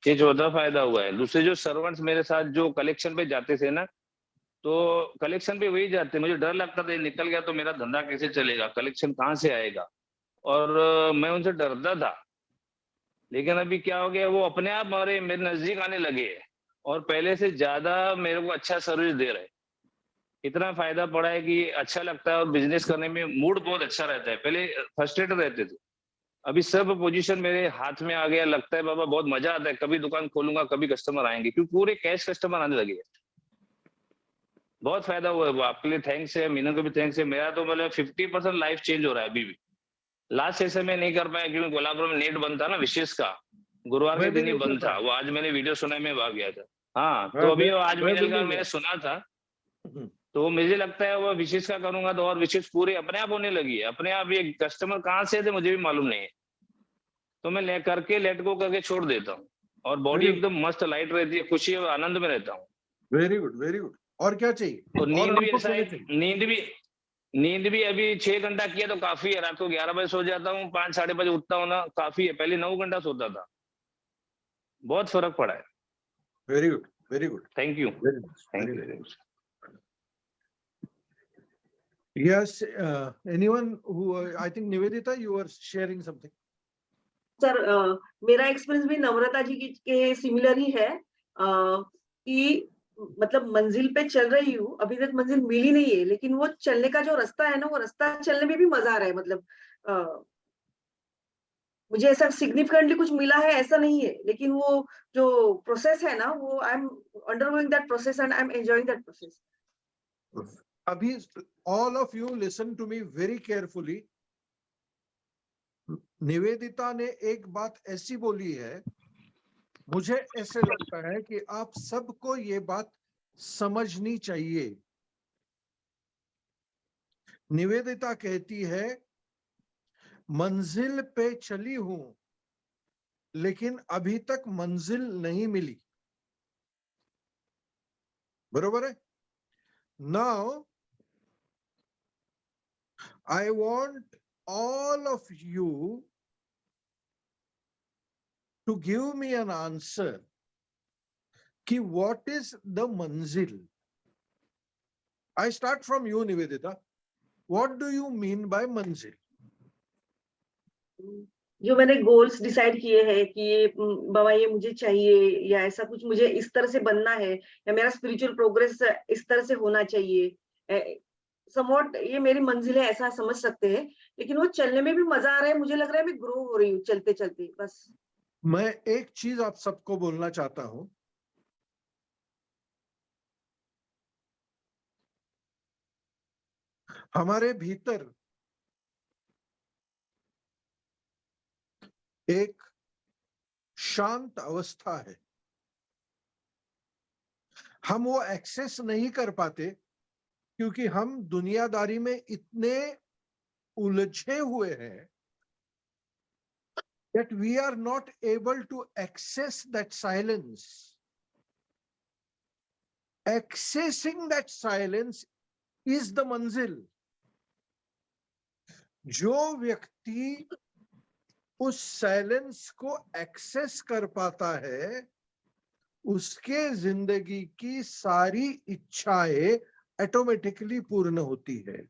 ये चौथा फायदा हुआ है. दूसरे जो सर्वेंट्स मेरे साथ जो कलेक्शन पे जाते थे ना, तो कलेक्शन पे वही जाते, मुझे डर लगता था निकल गया तो मेरा धंधा कैसे चलेगा, कलेक्शन कहाँ से आएगा. और मैं उनसे डरता था. लेकिन अभी क्या हो गया, वो अपने आप मेरे नजदीक आने लगे और पहले से ज्यादा मेरे को अच्छा सर्विस दे रहे. इतना फायदा पड़ा है कि अच्छा लगता है और बिजनेस करने में मूड बहुत अच्छा रहता है. पहले फ्रस्ट्रेटेड रहते थे, अभी सब पोजीशन मेरे हाथ में आ गया. लगता है बाबा बहुत मजा आता है, कभी दुकान खोलूंगा, कभी कस्टमर आएंगे, क्योंकि पूरे कैश कस्टमर आने लगे. बहुत फायदा हुआ है. वो आपके लिए थैंक्स है, मीना को भी थैंक्स है. मेरा तो मतलब 50% लाइफ चेंज हो रहा है अभी भी. लास्ट सेशन में नहीं कर पाया क्योंकि कोल्हापुर में नेट बंद था ना, विशेष का गुरुवार के दिन ही बंद था. वो आज मैंने वीडियो सुना, मैं भाग गया था. हाँ, तो अभी आज मैंने सुना था, तो मुझे लगता है वो विशेष का करूंगा तो और विशेष पूरे अपने आप होने लगी है. अपने आप ये कस्टमर कहाँ से थे मुझे भी मालूम नहीं है, तो मैं ले करके लेट गो करके छोड़ देता हूँ. और बॉडी एकदम मस्त लाइट रहती है, खुशी और आनंद में रहता हूँ. Very good, very good. और क्या चाहिए? तो नींद भी ऐसा है, नींद भी अभी 6 घंटा किया तो काफी है. रात को 11 बजे सो जाता हूँ, 5 साढ़े 5 उठता हूँ ना, काफी है. पहले 9 घंटा सोता था. बहुत फर्क पड़ा है. Very good, very good. Thank you. Thank you very much. Yes, anyone who, I think Nivedita, you were sharing something. Sir मेरा एक्सपीरियंस भी नम्रता जी के सिमिलर ही है कि मतलब मंजिल पे चल रही हूँ. अभी तक मंजिल मिली नहीं है, लेकिन वो चलने का जो रास्ता है ना, वो रास्ता चलने में भी मजा आ रहा है. मतलब मुझे ऐसा सिग्निफिकेंटली कुछ मिला है ऐसा नहीं है, लेकिन वो जो प्रोसेस है ना, वो I am undergoing that process and I am enjoying that process. अभी all of you listen to me very carefully. Nivedita ने एक बात ऐसी बोली है, मुझे ऐसे लगता है कि आप सबको ये बात समझनी चाहिए. निवेदिता कहती है मंजिल पे चली हूं, लेकिन अभी तक मंजिल नहीं मिली. बरोबर है? Now I want all of you to give me an answer कि what is the manzil. I start from you, Nivedita. What do you mean by मंजिल? जो मैंने गोल्स डिसाइड किए हैं कि ये बाबा ये मुझे चाहिए, या ऐसा कुछ मुझे इस तरह से बनना है, या मेरा स्पिरिचुअल प्रोग्रेस इस तरह से होना चाहिए, समवॉट ये मेरी मंजिल है, ऐसा समझ सकते हैं। लेकिन वो चलने में भी मजा आ रहा है, मुझे लग रहा है मैं ग्रो हो रही हूँ चलते चलते बस। मैं एक चीज आप सबको बोलना चाहता हूं, हमारे भीतर एक शांत अवस्था है, हम वो एक्सेस नहीं कर पाते क्योंकि हम दुनियादारी में इतने उलझे हुए हैं that we are not able to access that silence. Accessing that silence is the मंजिल। जो व्यक्ति उस साइलेंस को एक्सेस कर पाता है, उसके जिंदगी की सारी इच्छाएं ऑटोमेटिकली पूर्ण होती है।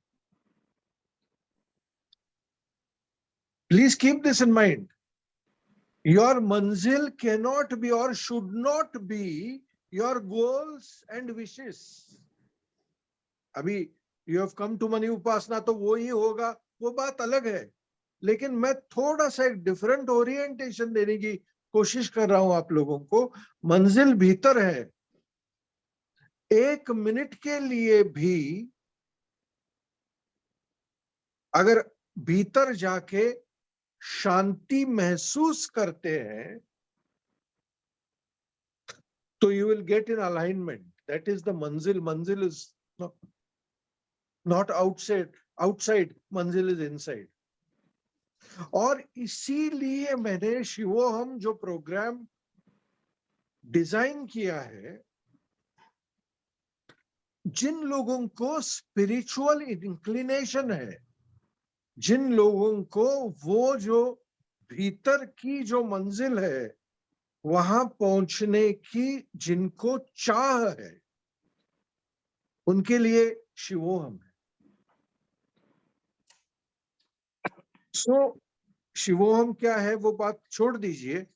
Please keep this in mind. Your मंजिल cannot be or should not be your goals and wishes. अभी you have come to money उपासना, तो वो ही होगा, वो बात अलग है। लेकिन मैं थोड़ा सा एक डिफरेंट ओरिएंटेशन देने की कोशिश कर रहा हूं आप लोगों को। मंजिल भीतर है। एक मिनट के लिए भी अगर भीतर जाके शांति महसूस करते हैं तो you will get in alignment. That is the मंजिल। मंजिल इज नॉट आउटसाइड, आउटसाइड मंजिल इज इनसाइड। और इसीलिए मैंने शिवोहम जो प्रोग्राम डिजाइन किया है, जिन लोगों को स्पिरिचुअल इंक्लिनेशन है, जिन लोगों को वो जो भीतर की जो मंजिल है वहां पहुंचने की जिनको चाह है, उनके लिए शिवोहम है। सो शिवोहम क्या है वो बात छोड़ दीजिए।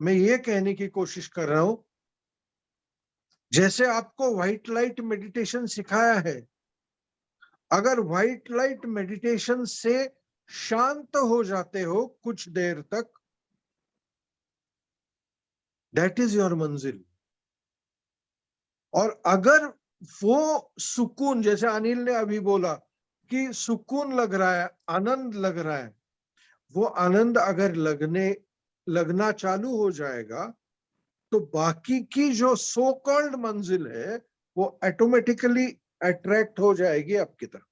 मैं ये कहने की कोशिश कर रहा हूं, जैसे आपको व्हाइट लाइट मेडिटेशन सिखाया है, अगर व्हाइट लाइट मेडिटेशन से शांत हो जाते हो कुछ देर तक, दैट इज योर मंजिल। और अगर वो सुकून, जैसे अनिल ने अभी बोला कि सुकून लग रहा है, आनंद लग रहा है, वो आनंद अगर लगना चालू हो जाएगा तो बाकी की जो सो कॉल्ड मंजिल है वो ऑटोमेटिकली अट्रैक्ट हो जाएगी आपकी तरफ।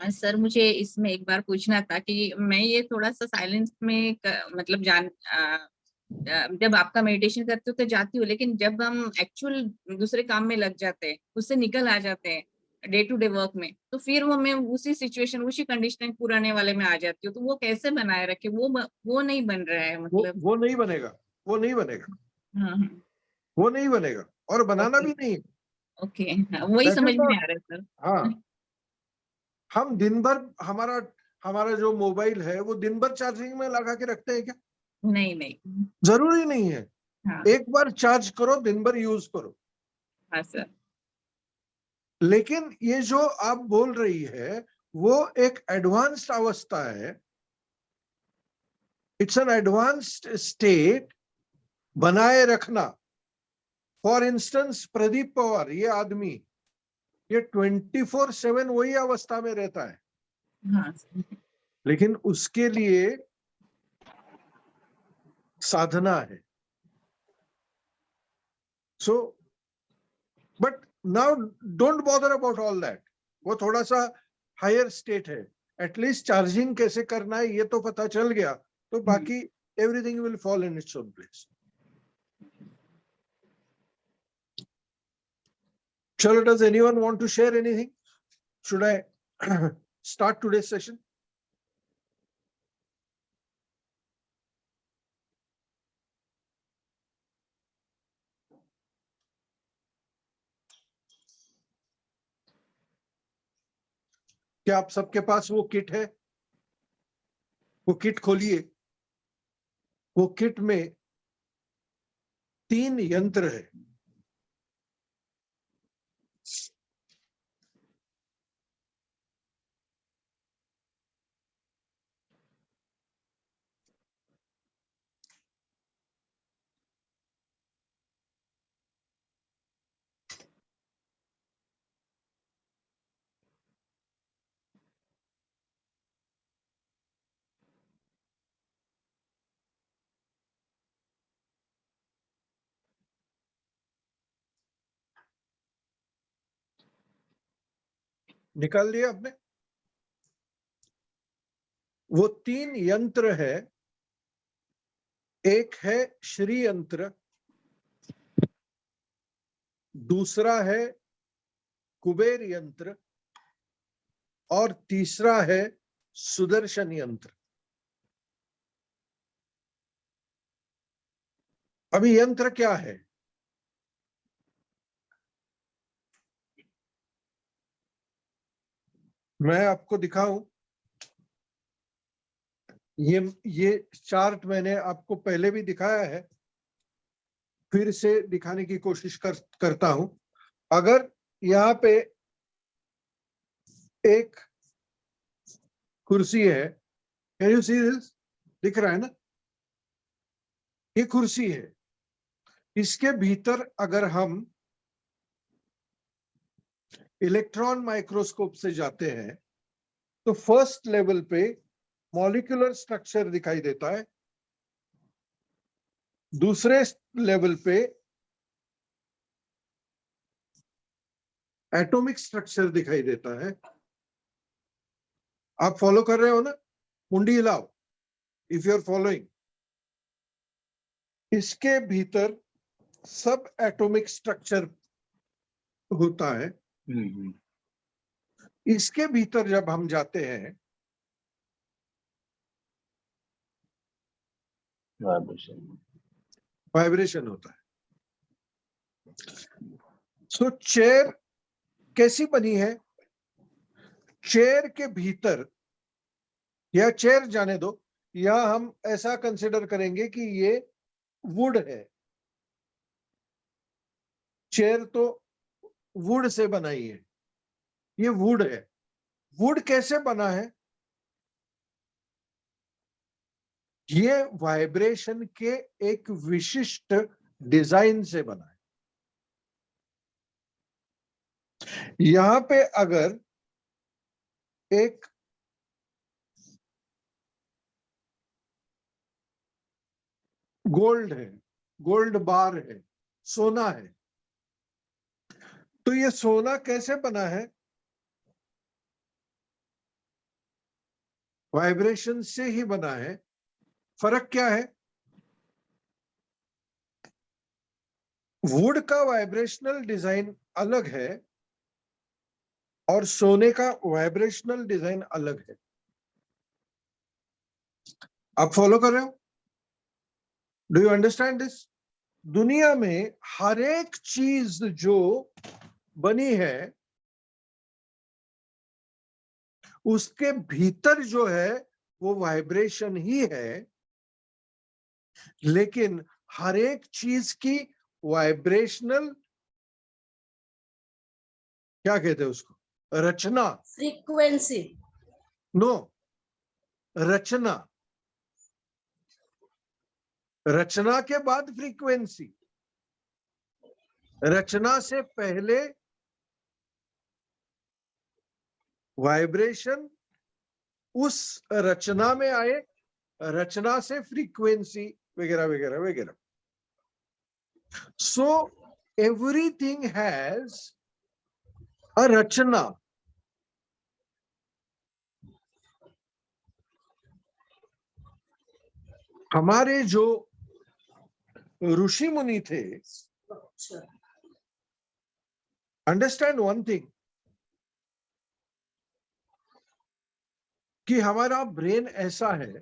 सर मुझे इसमें एक बार पूछना था कि मैं ये थोड़ा सा साइलेंस में मतलब जब आपका मेडिटेशन करते हो तो जाती हूँ, लेकिन जब हम एक्चुअल दूसरे काम में लग जाते हैं, उससे निकल आ जाते हैं डे टू डे वर्क में, तो फिर वो मैं उसी सिचुएशन, उसी कंडीशन पुराने वाले में आ जाती हूँ। तो वो कैसे बनाए रखे? वो नहीं बन रहा है, मतलब वो नहीं बनेगा, वो नहीं बनेगा। हाँ वो नहीं बनेगा और बनाना ओके भी नहीं। ओके, वही That समझ is में not, आ रहा है सर। हाँ, हम दिन भर हमारा जो मोबाइल है वो दिन भर चार्जिंग में लगा के रखते हैं क्या? नहीं नहीं, जरूरी नहीं है। हाँ एक बार चार्ज करो, दिन भर यूज करो। हाँ सर। लेकिन ये जो आप बोल रही है वो एक एडवांस्ड अवस्था है। इट्स एन एडवांस्ड स्टेट बनाए रखना। फॉर इंस्टेंस प्रदीप पवार, ये आदमी, ये 24/7 वही अवस्था में रहता है, हाँ सर। लेकिन उसके लिए साधना है। So but now don't bother about all that. वो थोड़ा सा हायर स्टेट है। एटलीस्ट चार्जिंग कैसे करना है ये तो पता चल गया, तो बाकी everything will fall in its own place. चलो, does anyone want to share anything? Should I start today's session? क्या आप सबके पास वो किट है? वो किट खोलिए। वो किट में 3 यंत्र है। निकाल लिया आपने? वो 3 यंत्र है। एक है श्री यंत्र, दूसरा है कुबेर यंत्र और तीसरा है सुदर्शन यंत्र। अभी यंत्र क्या है? मैं आपको दिखाऊं। ये चार्ट मैंने आपको पहले भी दिखाया है, फिर से दिखाने की कोशिश करता हूं। अगर यहाँ पे एक कुर्सी है, कैन यू सी दिस? दिख रहा है ना? ये कुर्सी है। इसके भीतर अगर हम इलेक्ट्रॉन माइक्रोस्कोप से जाते हैं तो फर्स्ट लेवल पे मॉलिक्यूलर स्ट्रक्चर दिखाई देता है, दूसरे लेवल पे एटॉमिक स्ट्रक्चर दिखाई देता है। आप फॉलो कर रहे हो ना? मुंडी हिलाओ इफ यू आर फॉलोइंग। इसके भीतर सब एटॉमिक स्ट्रक्चर होता है। इसके भीतर जब हम जाते हैं वाइब्रेशन होता है। सो चेयर कैसी बनी है? चेयर के भीतर, या चेयर जाने दो, या हम ऐसा कंसिडर करेंगे कि ये वुड है। चेयर तो वुड से बनाई है, ये वुड है। वुड कैसे बना है? ये वाइब्रेशन के एक विशिष्ट डिजाइन से बना है। यहां पे अगर एक गोल्ड है, गोल्ड बार है, सोना है, तो ये सोना कैसे बना है? वाइब्रेशन से ही बना है। फर्क क्या है? वुड का वाइब्रेशनल डिजाइन अलग है और सोने का वाइब्रेशनल डिजाइन अलग है। आप फॉलो कर रहे हो? Do you understand this? दुनिया में हर एक चीज जो बनी है उसके भीतर जो है वो वाइब्रेशन ही है, लेकिन हर एक चीज की वाइब्रेशनल, क्या कहते हैं उसको, रचना, फ्रीक्वेंसी, नो, रचना, रचना के बाद फ्रीक्वेंसी। रचना से पहले वाइब्रेशन उस रचना में आए, रचना से फ्रीक्वेंसी वगैरह वगैरह वगैरह। सो एवरीथिंग हैज अ रचना। हमारे जो ऋषि मुनि थे, अंडरस्टैंड वन थिंग, कि हमारा ब्रेन ऐसा है,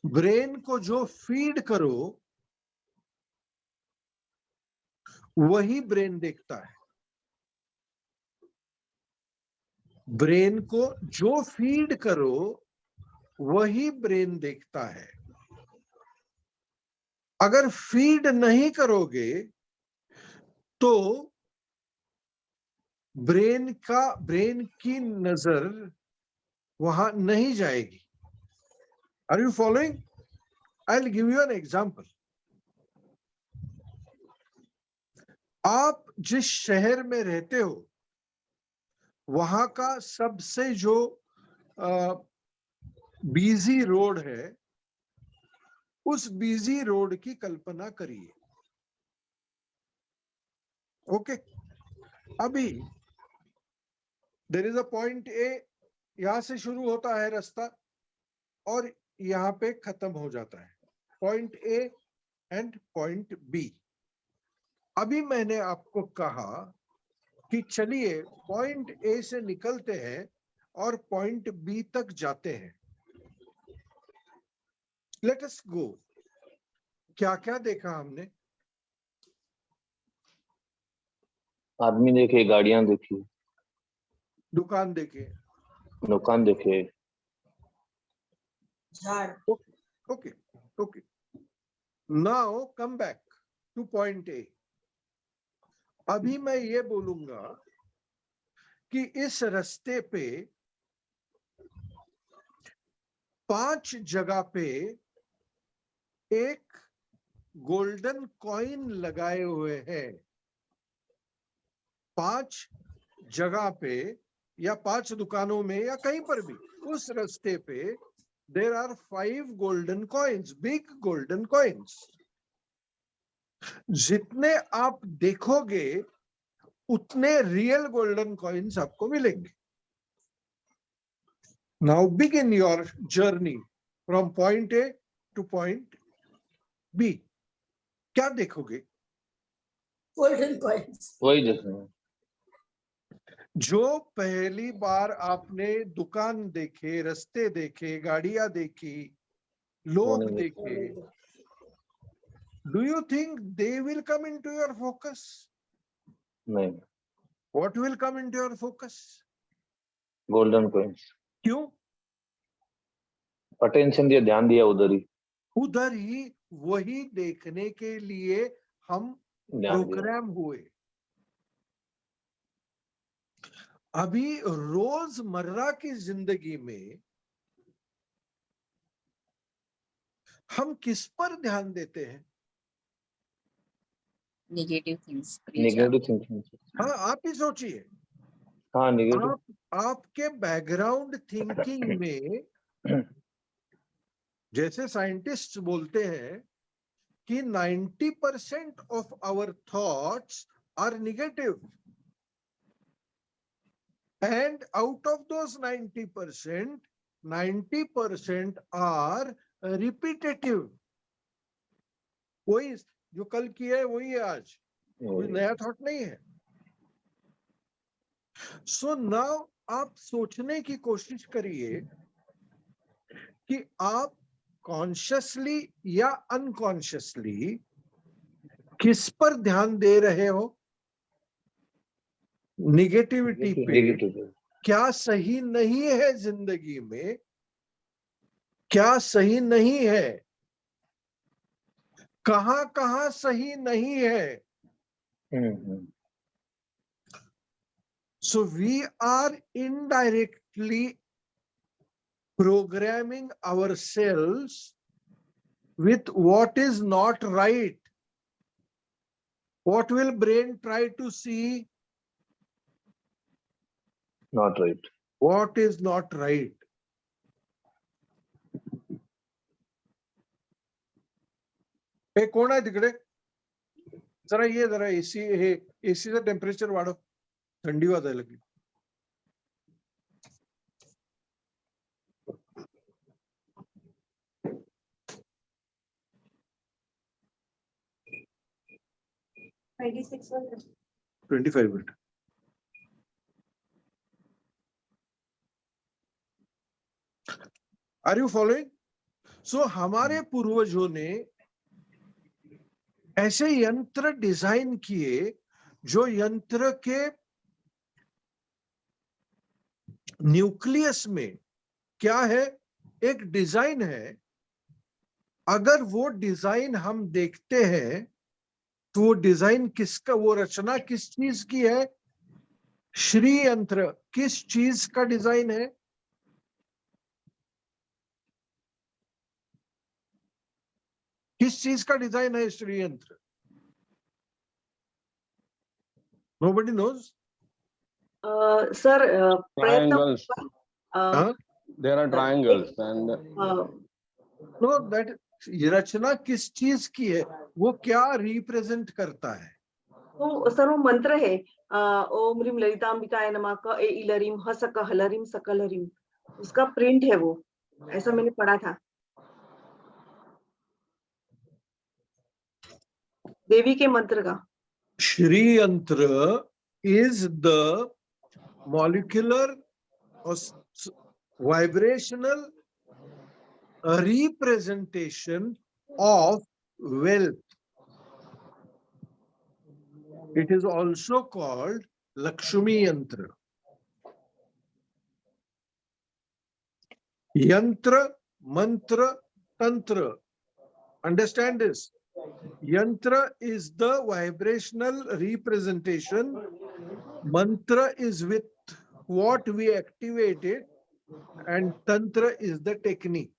ब्रेन को जो फीड करो वही ब्रेन देखता है। ब्रेन को जो फीड करो वही ब्रेन देखता है। अगर फीड नहीं करोगे तो ब्रेन की नजर वहां नहीं जाएगी। Are you following? I will give you an example. आप जिस शहर में रहते हो वहां का सबसे जो बिजी रोड है, उस बिजी रोड की कल्पना करिए। ओके, अभी there is a point A, यहां से शुरू होता है रास्ता और यहां पे खत्म हो जाता है, point A and point B. अभी मैंने आपको कहा कि चलिए पॉइंट ए से निकलते हैं और पॉइंट बी तक जाते हैं। लेट अस गो। क्या क्या देखा हमने? आदमी देखे, गाड़ियां देखी, दुकान देखे, दुकान देखे, झाड़। Okay okay. Now come back two point A. अभी मैं ये बोलूंगा कि इस रास्ते पे 5 जगह पे एक गोल्डन कॉइन लगाए हुए हैं। 5 जगह पे या 5 दुकानों में या कहीं पर भी उस रास्ते पे there are 5 golden coins, big golden coins. जितने आप देखोगे उतने रियल गोल्डन कॉइन्स आपको मिलेंगे। Now begin your journey from point A to point B. क्या देखोगे? Golden coins. वही देखना। जो पहली बार आपने दुकान देखे, रास्ते देखे, गाड़ियां देखी, लोग देखे, do you think they will come into your focus? नहीं, what will come into your focus? Golden coins. क्यों? अटेंशन दिया, ध्यान दिया उधर ही, उधर ही वही देखने के लिए हम ध्यान दिया। प्रोग्राम हुए। अभी रोजमर्रा की जिंदगी में हम किस पर ध्यान देते हैं? Negative things. Negative thinking. हाँ, आप ही सोचिए। हाँ, नेगेटिव। आपके बैकग्राउंड थिंकिंग में, जैसे साइंटिस्ट बोलते हैं कि 90% of our thoughts are negative, and out of those 90%, 90% are repetitive. वही जो कल किया है वही है आज, कोई नया थॉट नहीं है। सो नाउ आप सोचने की कोशिश करिए कि आप कॉन्शियसली या अनकॉन्शियसली किस पर ध्यान दे रहे हो। निगेटिविटी पे। क्या सही नहीं है जिंदगी में, क्या सही नहीं है, कहां कहां सही नहीं है। So we are indirectly programming ourselves with what is not right. What will brain try to see? Not right. What is not right? हे कोण आहे तिकडे? जरा ये, जरा एसी, हे एसीचं टेम्परेचर वाढव, थंडी वाजायला लागली. $26. 25 minute. Are you following? So हमारे पूर्वजों ने ऐसे यंत्र डिजाइन किए जो यंत्र के न्यूक्लियस में क्या है, एक डिजाइन है। अगर वो डिजाइन हम देखते हैं तो वो डिजाइन किसका, वो रचना किस चीज की है? श्री यंत्र किस चीज का डिजाइन है? किस चीज का डिजाइन है श्री यंत्र? Nobody knows? सर प्रयत्न Triangles. Huh? There are triangles and No, that रचना किस चीज की है, वो क्या रिप्रेजेंट करता है? तो सर वो मंत्र है ओम ह्रीम ललितांबिकाय नमः क ए इलरीम ह सक हलरीम सकलरीम, उसका प्रिंट है वो, ऐसा मैंने पढ़ा था। देवी के मंत्र का। श्री यंत्र is the molecular or vibrational representation of wealth. It is also called Lakshmi Yantra. Yantra, mantra, tantra. Understand this. Yantra is the vibrational representation. Mantra is with what we activate it, and tantra is the technique.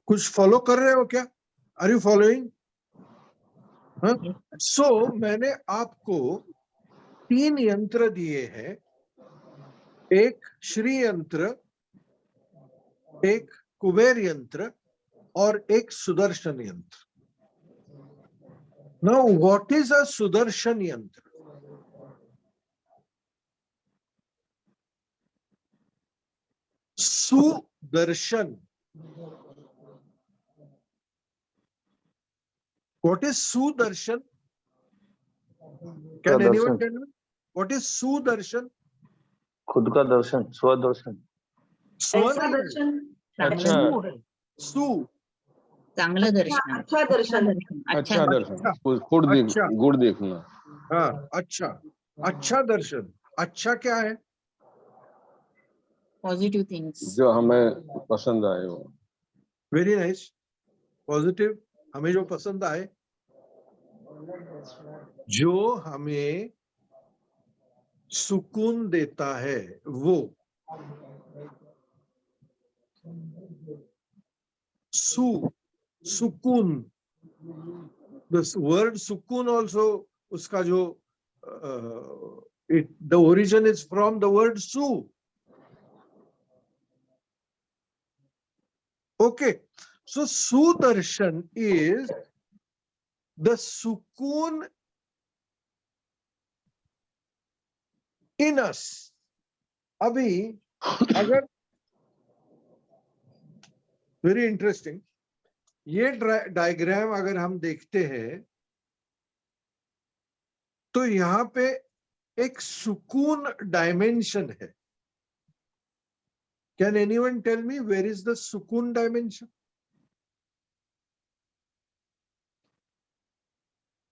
कुछ follow कर रहे हो क्या? Are you following? सो मैंने आपको 3 यंत्र दिए हैं, एक श्री यंत्र, एक कुबेर यंत्र और एक सुदर्शन यंत्र। Now what is a Sudarshan यंत्र? Sudarshan, what is sudarshan? Can anyone tell me what is sudarshan? खुद का दर्शन, स्वदर्शन। ऐसा दर्शन, अच्छा सु चांगलं दर्शन, अच्छा दर्शन, अच्छा दर्शन, गुड देखना। हाँ, अच्छा, अच्छा दर्शन। अच्छा क्या है? पॉजिटिव थिंग्स, जो हमें पसंद आए वो। वेरी नाइस, पॉजिटिव, हमें जो पसंद आए, जो हमें सुकून देता है वो। सुकून, this word सुकून also, उसका जो the origin is from the word su. Okay, so sudarshan is the sukoon in us. अभी अगर वेरी इंटरेस्टिंग, ये डायग्राम अगर हम देखते हैं तो यहाँ पे एक सुकून डायमेंशन है। Can anyone tell me where is the sukoon dimension?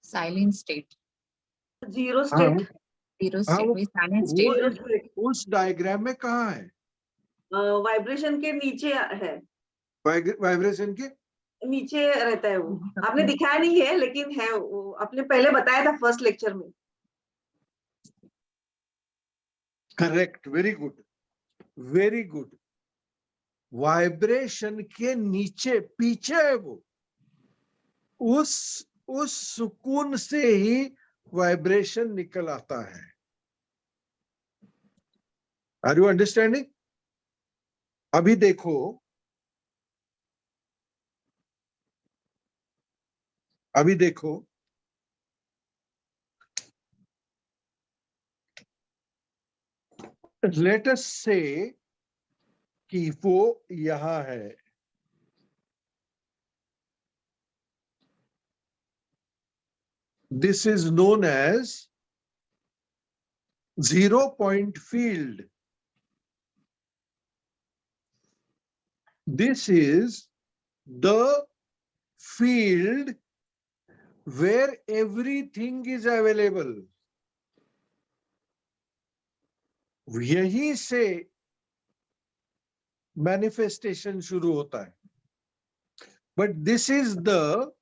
Silent state, zero state, zero state में साइलेंट स्टेट। उस डायग्राम में कहाँ है? वाइब्रेशन के नीचे है, वाइब्रेशन के नीचे रहता है वो। आपने दिखाया नहीं है लेकिन है वो, आपने पहले बताया था फर्स्ट लेक्चर में। Correct, very good, very good. Vibration के नीचे, पीछे है वो। उस सुकून से ही वाइब्रेशन निकल आता है। Are you understanding? अभी देखो, अभी देखो, लेट अस से कि वो यहां है, this is known as 0 point field. This is the field where everything is available. यहीं से मैनिफेस्टेशन शुरू होता है. But this is the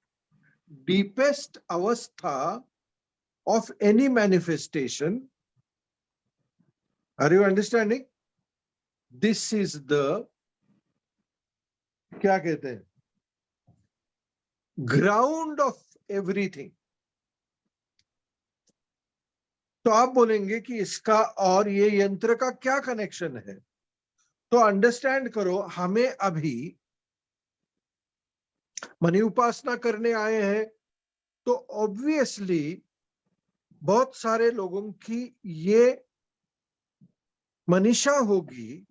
deepest avastha of any manifestation. Are you understanding? This is the, क्या कहते हैं, ground of everything. तो आप बोलेंगे कि इसका और ये यंत्र का क्या कनेक्शन है? तो अंडरस्टैंड करो, हमें अभी मनी उपासना करने आए हैं, तो ऑब्वियसली बहुत सारे लोगों की ये मनीषा होगी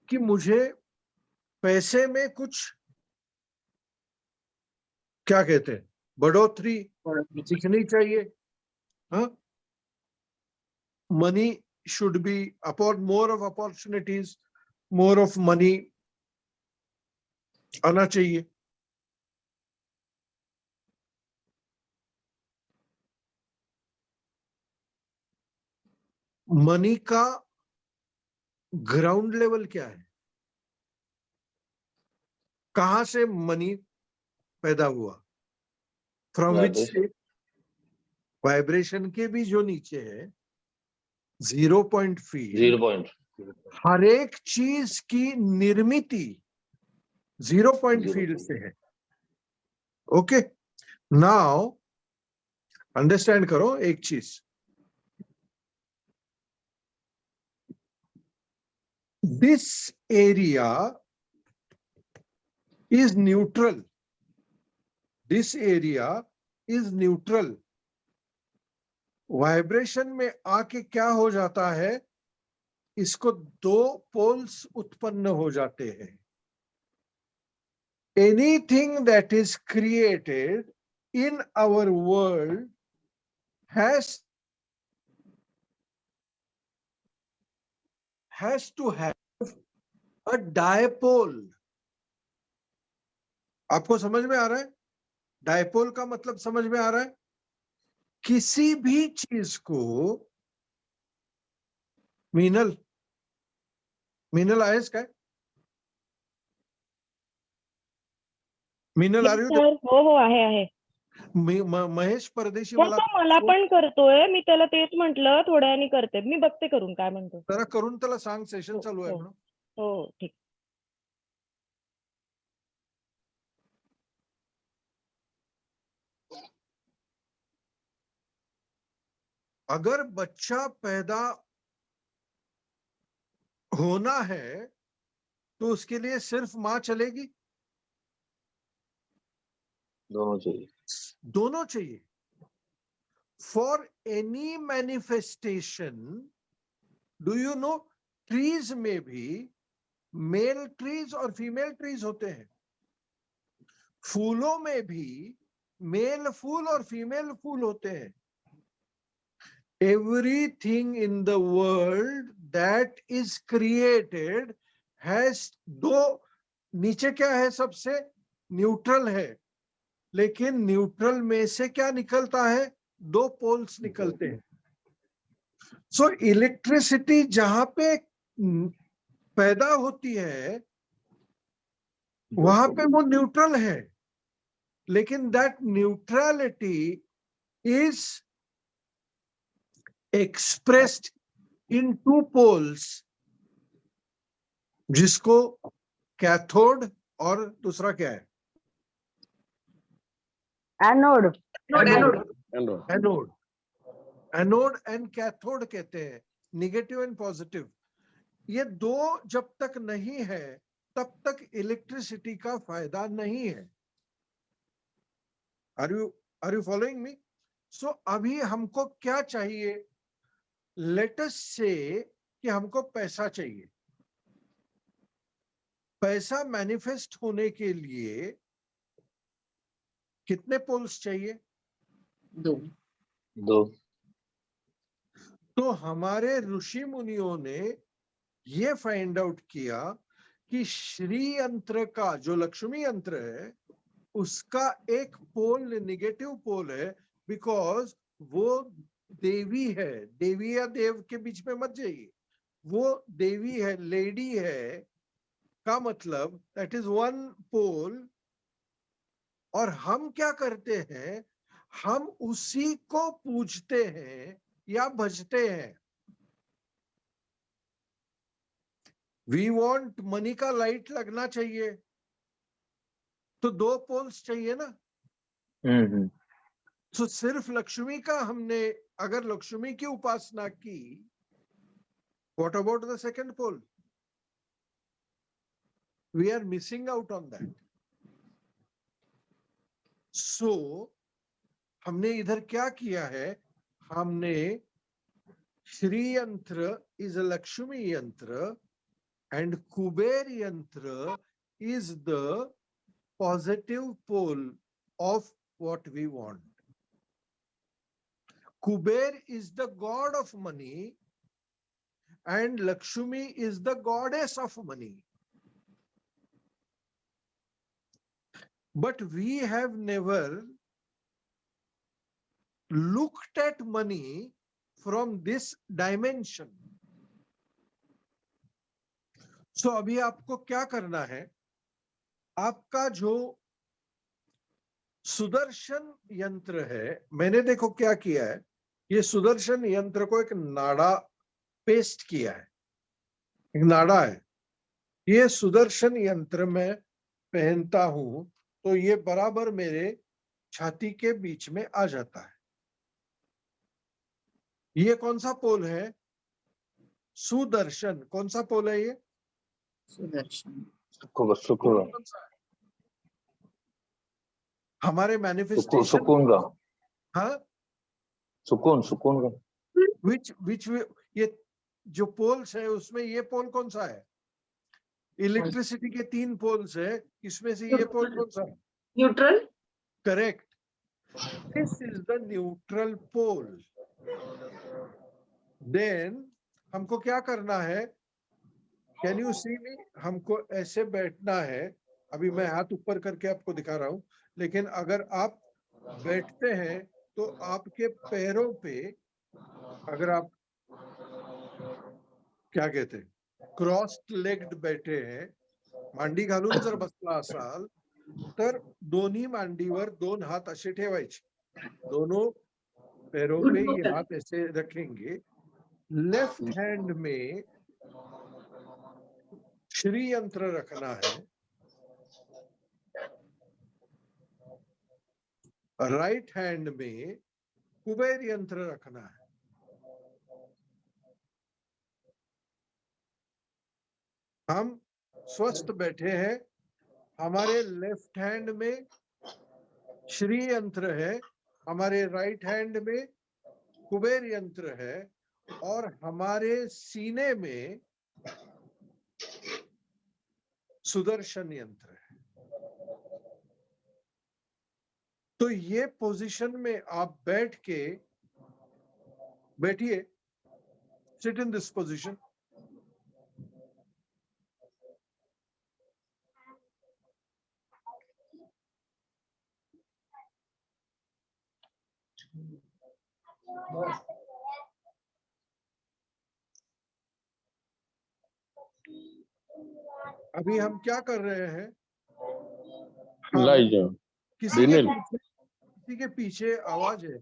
कि मुझे पैसे में कुछ, क्या कहते हैं, बढ़ोतरी दिखनी चाहिए. हाँ, money should be upon more of opportunities, more of money आना चाहिए. मनी का ग्राउंड लेवल क्या है? कहां से मनी पैदा हुआ? From which state? वाइब्रेशन के भी जो नीचे है 0 पॉइंट फील्ड, 0 पॉइंट, हर एक चीज की निर्मिति 0 पॉइंट फील्ड से है. ओके, नाउ अंडरस्टैंड करो एक चीज. This area is neutral. This area is neutral. Vibration में आके क्या हो जाता है, इसको दो पोल्स उत्पन्न हो जाते हैं. Anything that is created in our world has to have a dipole. आपको समझ में आ रहा है? डायपोल का मतलब समझ में आ रहा है? किसी भी चीज को, मीनल आयस का है? मीनल, हो आहे. महेश परदेशी मला पण करतोय, मी त्याला तेच म्हटलं थोड्या वेळाने करते, मी बघते करून काय म्हणतो. जरा करून त्याला सांग, सेशन चालू आहे म्हणून. हो ठीक. अगर बच्चा पैदा होना है तो उसके लिए सिर्फ मां चलेगी? दोनों चाहिए. For any manifestation, do you know, trees में भी मेल ट्रीज और फीमेल ट्रीज होते हैं. फूलों में भी मेल फूल और फीमेल फूल होते हैं. Everything in the world that is created has दो, नीचे क्या है, सबसे न्यूट्रल है, लेकिन न्यूट्रल में से क्या निकलता है, दो पोल्स निकलते हैं. सो इलेक्ट्रिसिटी जहां पे पैदा होती है वहां पे वो न्यूट्रल है, लेकिन that neutrality is expressed in two poles, जिसको कैथोड और दूसरा क्या है, एनोड एंड कैथोड कहते हैं, निगेटिव एंड पॉजिटिव. ये दो जब तक नहीं है तब तक इलेक्ट्रिसिटी का फायदा नहीं है. Are you following me? So अभी हमको क्या चाहिए? लेट अस से कि हमको पैसा चाहिए. पैसा मैनिफेस्ट होने के लिए कितने पोल्स चाहिए? दो. तो हमारे ऋषि मुनियों ने ये फाइंड आउट किया कि श्री यंत्र का जो लक्ष्मी यंत्र है उसका एक पोल निगेटिव पोल है, बिकॉज वो देवी है। देवी या देव के बीच में मत जाइए, वो देवी है, लेडी है का मतलब दैट इज वन पोल। और हम क्या करते हैं, हम उसी को पूजते हैं या भजते हैं। वी वांट मनी का लाइट लगना चाहिए तो दो पोल्स चाहिए ना। तो सिर्फ लक्ष्मी का हमने अगर लक्ष्मी की उपासना की, what about the second pole? We are missing out on that. So हमने इधर क्या किया है, हमने श्री यंत्र इज अ लक्ष्मी यंत्र and Kuber Yantra is the positive pole of what we want. Kuber is the god of money and Lakshmi is the goddess of money. But we have never looked at money from this dimension. So अभी आपको क्या करना है, आपका जो सुदर्शन यंत्र है, मैंने देखो क्या किया है, ये सुदर्शन यंत्र को एक नाड़ा पेस्ट किया है, एक नाड़ा है। ये सुदर्शन यंत्र में पहनता हूं तो ये बराबर मेरे छाती के बीच में आ जाता है। ये कौन सा पोल है? सुदर्शन। कौन सा पोल है ये? सुदर्शन। सुकून हमारे मैनिफेस्टेशन सुकून का। हाँ, सुकून का। विच ये जो पोल्स है उसमें ये पोल कौन सा है? इलेक्ट्रिसिटी के 3 पोल्स है, इसमें से ये पोल कौन सा है? Neutral. Correct, this is the neutral pole. Then हमको क्या करना है, कैन यू सी मी? हमको ऐसे बैठना है। अभी मैं हाथ ऊपर करके आपको दिखा रहा हूं, लेकिन अगर आप बैठते हैं तो आपके पैरों पे, अगर आप क्या कहते हैं क्रॉस्ड लेग्ड बैठे हैं, मांडी घालून जर बसला असाल तर दोन्ही मांडीवर 2 हात असे ठेवायचे, दोनों पैरों पे ये हाथ ऐसे रखेंगे। लेफ्ट हैंड में श्री यंत्र रखना है, राइट हैंड में कुबेर यंत्र रखना है। हम स्वस्थ बैठे हैं, हमारे लेफ्ट हैंड में श्री यंत्र है, हमारे राइट हैंड में कुबेर यंत्र है और हमारे सीने में सुदर्शन यंत्र है। तो ये पोजीशन में आप बैठिए, सिट इन दिस पोजीशन। अभी हम क्या कर रहे हैं, किसी के पीछे आवाज है।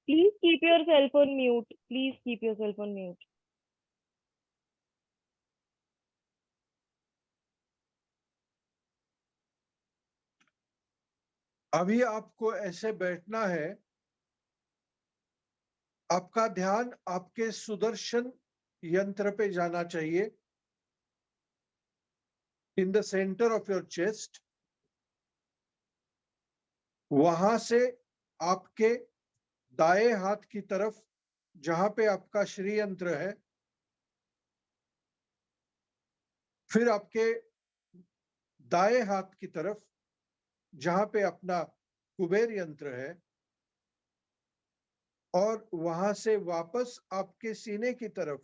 Please keep yourself on mute. Please keep yourself on mute. अभी आपको ऐसे बैठना है, आपका ध्यान आपके सुदर्शन यंत्र पे जाना चाहिए, in the centre of your chest. वहां से आपके दाएं हाथ की तरफ जहां पे आपका श्री यंत्र है, फिर आपके दाएं हाथ की तरफ जहां पे अपना कुबेर यंत्र है, और वहां से वापस आपके सीने की तरफ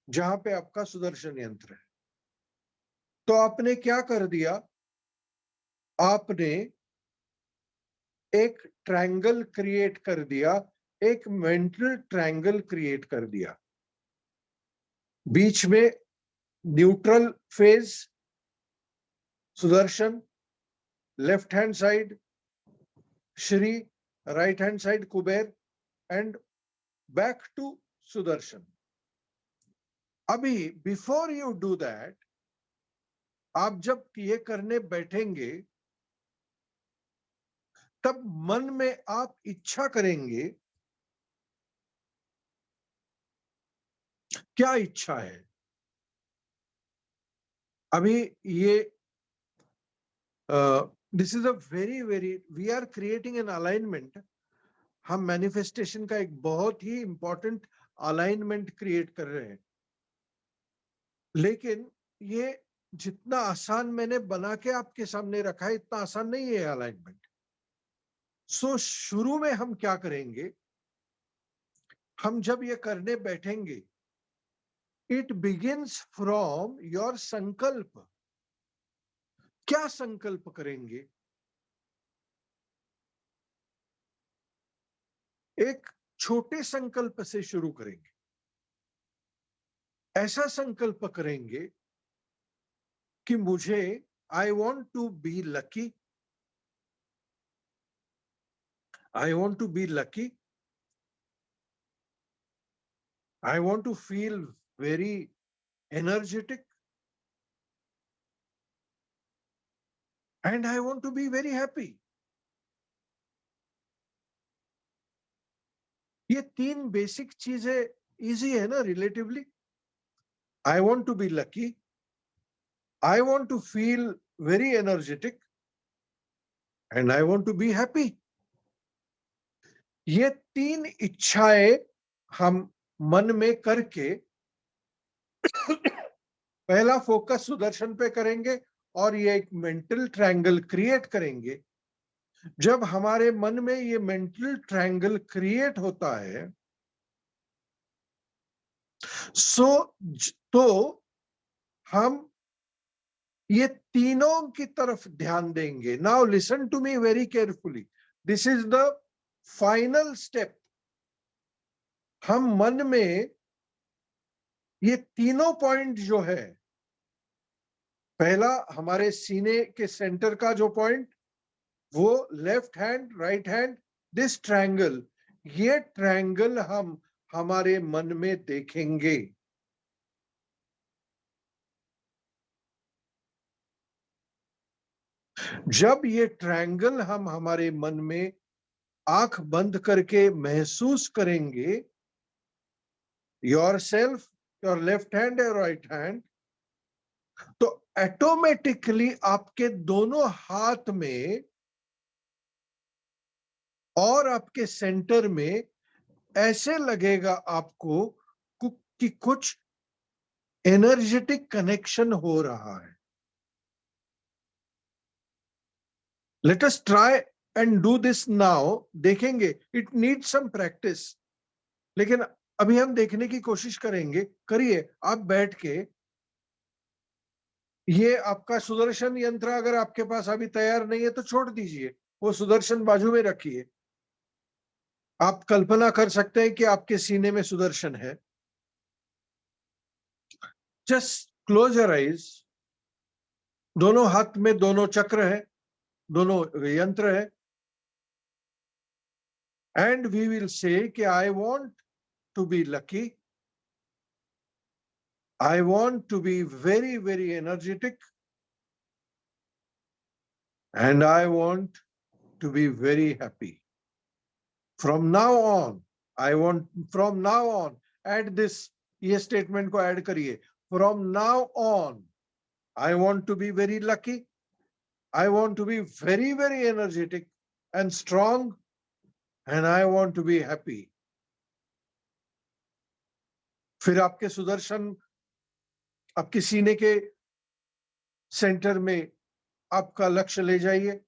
जहां पे आपका सुदर्शन यंत्र है। तो आपने क्या कर दिया, आपने एक ट्रायंगल क्रिएट कर दिया, एक मेंटल ट्रायंगल क्रिएट कर दिया। बीच में neutral phase Sudarshan, left hand side Shri, right hand side Kuber, and back to Sudarshan. अभी बिफोर यू डू दैट, आप जब ये करने बैठेंगे तब मन में आप इच्छा करेंगे। क्या इच्छा है? अभी ये this is a very we are creating an alignment. हम मैनिफेस्टेशन का एक बहुत ही इंपॉर्टेंट अलाइनमेंट क्रिएट कर रहे हैं, लेकिन ये जितना आसान मैंने बना के आपके सामने रखा है, इतना आसान नहीं है अलाइनमेंट। सो शुरू में हम क्या करेंगे, हम जब ये करने बैठेंगे, इट बिगिंस फ्रॉम योर संकल्प। क्या संकल्प करेंगे? एक छोटे संकल्प से शुरू करेंगे। ऐसा संकल्प करेंगे कि मुझे, I want to be lucky, I want to be lucky, I want to feel very energetic, and I want to be very happy. ये तीन बेसिक चीजें इजी है ना relatively. I want to be lucky, I want to feel very energetic, and I want to be happy. ये तीन इच्छाएं हम मन में करके पहला फोकस सुदर्शन पे करेंगे और ये एक मेंटल ट्रायंगल क्रिएट करेंगे। जब हमारे मन में ये मेंटल ट्रायंगल क्रिएट होता है तो हम ये तीनों की तरफ ध्यान देंगे। Now listen to me very carefully, this is the final step. हम मन में ये तीनों पॉइंट जो है, पहला हमारे सीने के सेंटर का जो पॉइंट, वो left hand, right hand, this triangle, ये ट्रायंगल हम हमारे मन में देखेंगे। जब ये ट्रायंगल हम हमारे मन में आंख बंद करके महसूस करेंगे, योरसेल्फ, योर लेफ्ट हैंड और राइट हैंड, तो ऑटोमेटिकली आपके दोनों हाथ में और आपके सेंटर में ऐसे लगेगा आपको कि कुछ एनर्जेटिक कनेक्शन हो रहा है। Let us try and do this now. देखेंगे, इट नीड सम प्रैक्टिस, लेकिन अभी हम देखने की कोशिश करेंगे। करिए, आप बैठ के, ये आपका सुदर्शन यंत्र अगर आपके पास अभी तैयार नहीं है तो छोड़ दीजिए, वो सुदर्शन बाजू में रखिए। आप कल्पना कर सकते हैं कि आपके सीने में सुदर्शन है। Just close your eyes. दोनों हाथ में दोनों चक्र है, दोनों यंत्र है, एंड वी विल से कि I want to be lucky, I want to be very, very energetic, and I want to be very happy. From now on, from now on, add this, ये statement को add करिए। From now on, I want to be very lucky, I want to be very, very energetic and strong, and I want to be happy. फिर आपके सुदर्शन आपके सीने के centre में आपका लक्ष्य ले जाइए।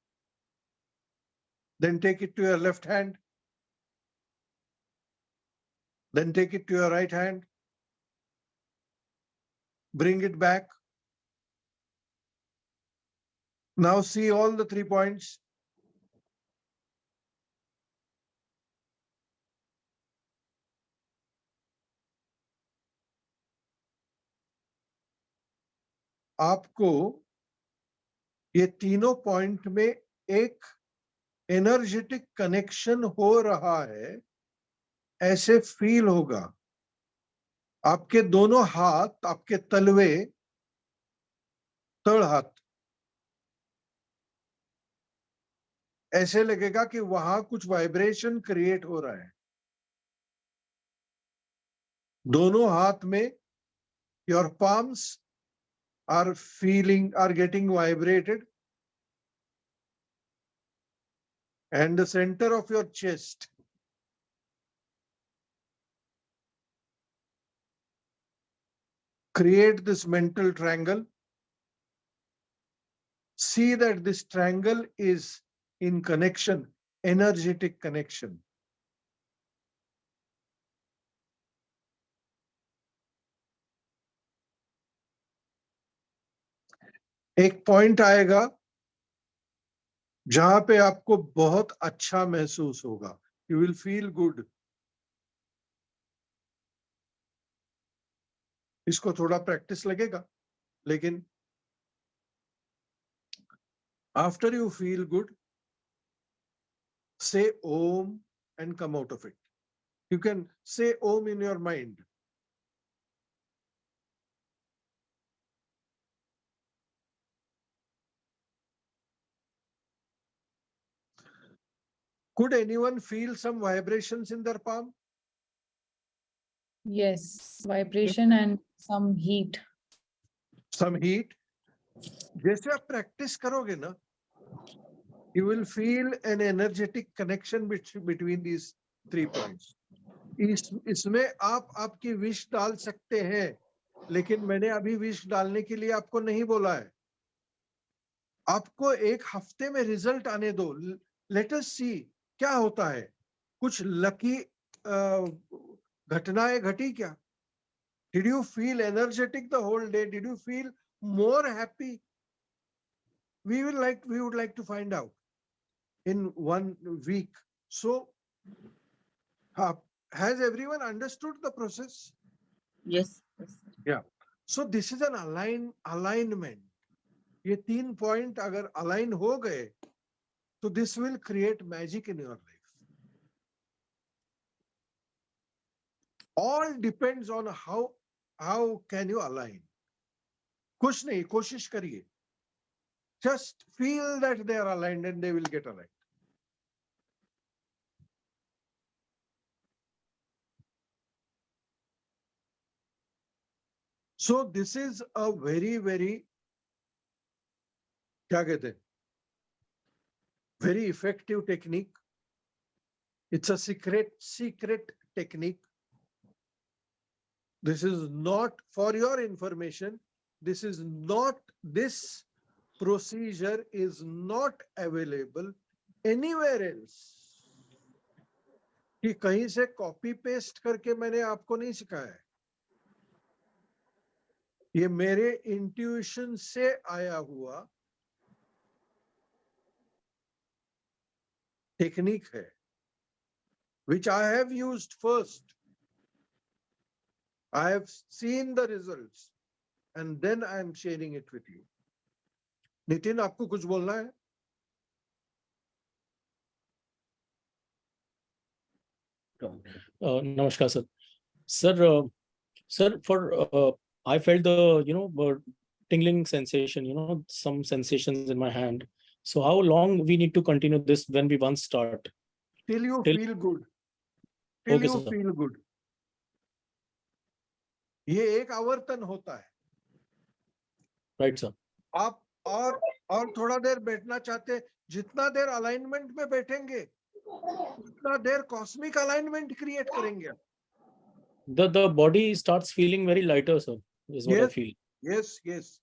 Then take it to your left hand, Then take it to your right hand. Bring it back. Now see all the 3 points. आपको ये तीनों पॉइंट में एक एनर्जेटिक कनेक्शन हो रहा है, ऐसे फील होगा। आपके दोनों हाथ, आपके तलवे, तड़ हाथ, ऐसे लगेगा कि वहां कुछ वाइब्रेशन क्रिएट हो रहा है। दोनों हाथ में your palms are getting vibrated, and the center of your chest create this mental triangle. See that this triangle is in connection, energetic connection. एक पॉइंट आएगा जहां पे आपको बहुत अच्छा महसूस होगा. You will feel good. इसको थोड़ा प्रैक्टिस लगेगा, लेकिन after you feel good, say Om and come out of it. You can say Om in your mind. Could anyone feel some vibrations in their palm? Yes, vibration and some heat. Some heat. जैसे आप practice करोगे ना, you will feel an energetic connection between these 3 points. इसमें आप आपकी wish डाल सकते हैं, लेकिन मैंने अभी विश डालने के लिए आपको नहीं बोला है. आपको एक हफ्ते में रिजल्ट आने दो. लेट अस सी क्या होता है. कुछ लकी घटनाएं घटी क्या? Did you feel energetic the whole day? Did you feel more happy? We would like to find out in 1 week. So, has everyone understood the process? Yes. Yeah. So this is an alignment. ये 3 point अगर align हो गए, तो this will create magic in your life. All depends on how can you align. कुछ नहीं, कोशिश करिए. Just feel that they are aligned and they will get aligned. So this is a very, very, क्या कहते हैं, very effective technique. It's a secret technique. This is not, for your information, this procedure is not available anywhere else. कि कहीं से copy paste करके मैंने आपको नहीं सिखाया है. ये मेरे इंट्यूशन से आया हुआ टेक्निक है, which I have used first. I have seen the results and then I am sharing it with you. Nitin, आपको कुछ बोलना है? Namaskar, sir. Sir, I felt the tingling sensation, some sensations in my hand. So how long we need to continue this when we once start? Till you feel good. Till you feel good. ये एक आवर्तन होता है. Right, sir. आप और थोड़ा देर बैठना चाहते, जितना देर अलाइनमेंट में बैठेंगे, उतना देर कॉस्मिक अलाइनमेंट क्रिएट करेंगे. The body starts feeling very lighter, sir, is what I feel. Yes.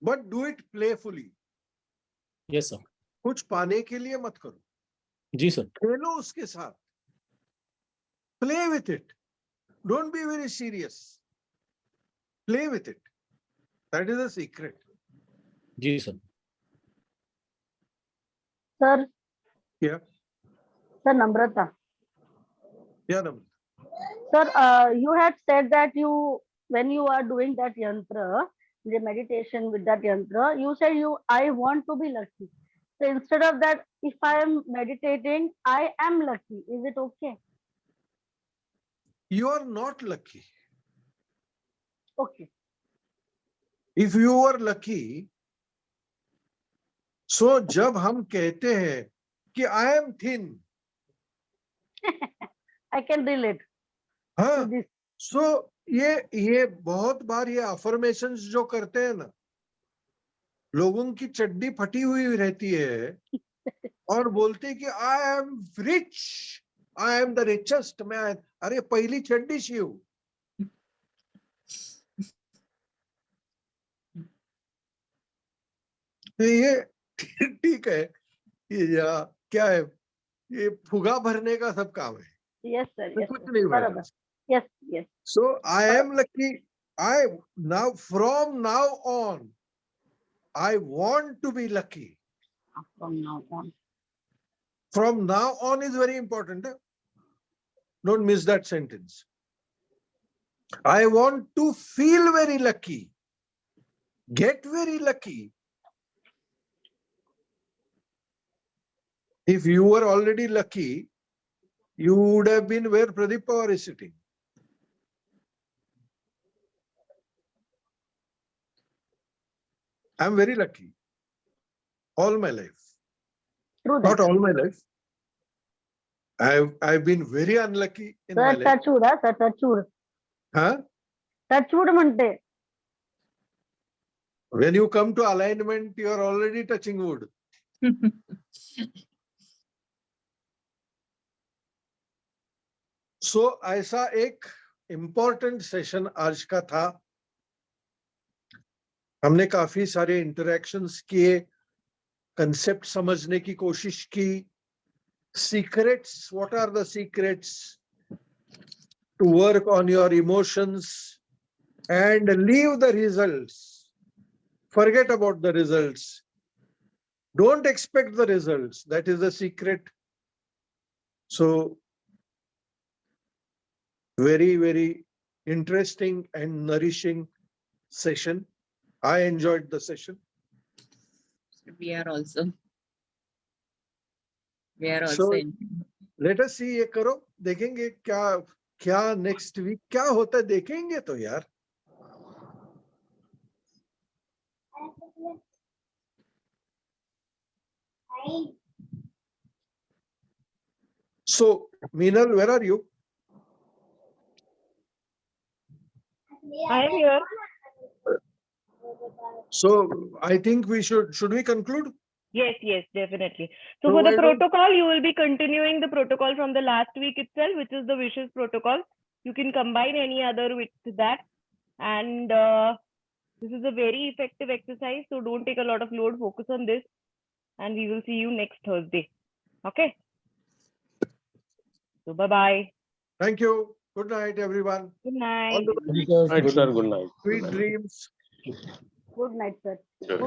But do it playfully. Yes, sir. कुछ पाने के लिए मत करो, जी सर. खेलो उसके साथ, play with it. Don't be very serious. Play with it. That is the secret. Ji sir. Sir. Yeah. Sir, Namrata. Yeah, Namrata. Sir, you had said that when you are doing that yantra, the meditation with that yantra, you said I want to be lucky. So instead of that, if I am meditating, I am lucky. Is it okay? You are not lucky. Okay. If you are lucky, so जब हम कहते हैं कि I am thin, I can relate. हाँ, to this. so ये बहुत बार ये affirmations जो करते हैं ना, लोगों की चड्डी फटी हुई रहती है और बोलते हैं कि I am rich, I am the richest. मैं अरे पहली चड्डी शिव. ये ठीक है, ये क्या है, ये फुगा भरने का सब काम है. Yes, sir. Yes, कुछ sir. नहीं बराबर. भरा. Yes, yes. So I am lucky. From now on, I want to be lucky. From now on. From now on is very important. Don't miss that sentence. I want to feel very lucky. Get very lucky. If you were already lucky, you would have been where Pradeep Pawar is sitting. I'm very lucky. All my life. True that. Not all my life. I've been very unlucky in my Sir, life. touchwood, ha, sir, touchwood. Huh? Touchwood म्हणते. When you come to alignment, you are already touching wood. So ऐसा एक important session आज का था. हमने काफी सारे interactions किए, concept समझने की कोशिश की. Secrets, what are the secrets to work on your emotions and leave the results? Forget about the results. Don't expect the results. That is the secret. So, very, very interesting and nourishing session. I enjoyed the session. We are also. So, let us see ये करो, देखेंगे क्या next week क्या होता है, देखेंगे तो यार. So, Meenal, where are you? I am here. So, I think we should we conclude? Yes, definitely. So So for the why don't- protocol, you will be continuing the protocol from the last week itself, which is the wishes protocol. You can combine any other with that. And this is a very effective exercise. So don't take a lot of load, focus on this. And we will see you next Thursday. Okay. So bye-bye. Thank you. Good night, everyone. Good night. All the Right, sir. Good night. sweet dreams. Good night, sir. Good.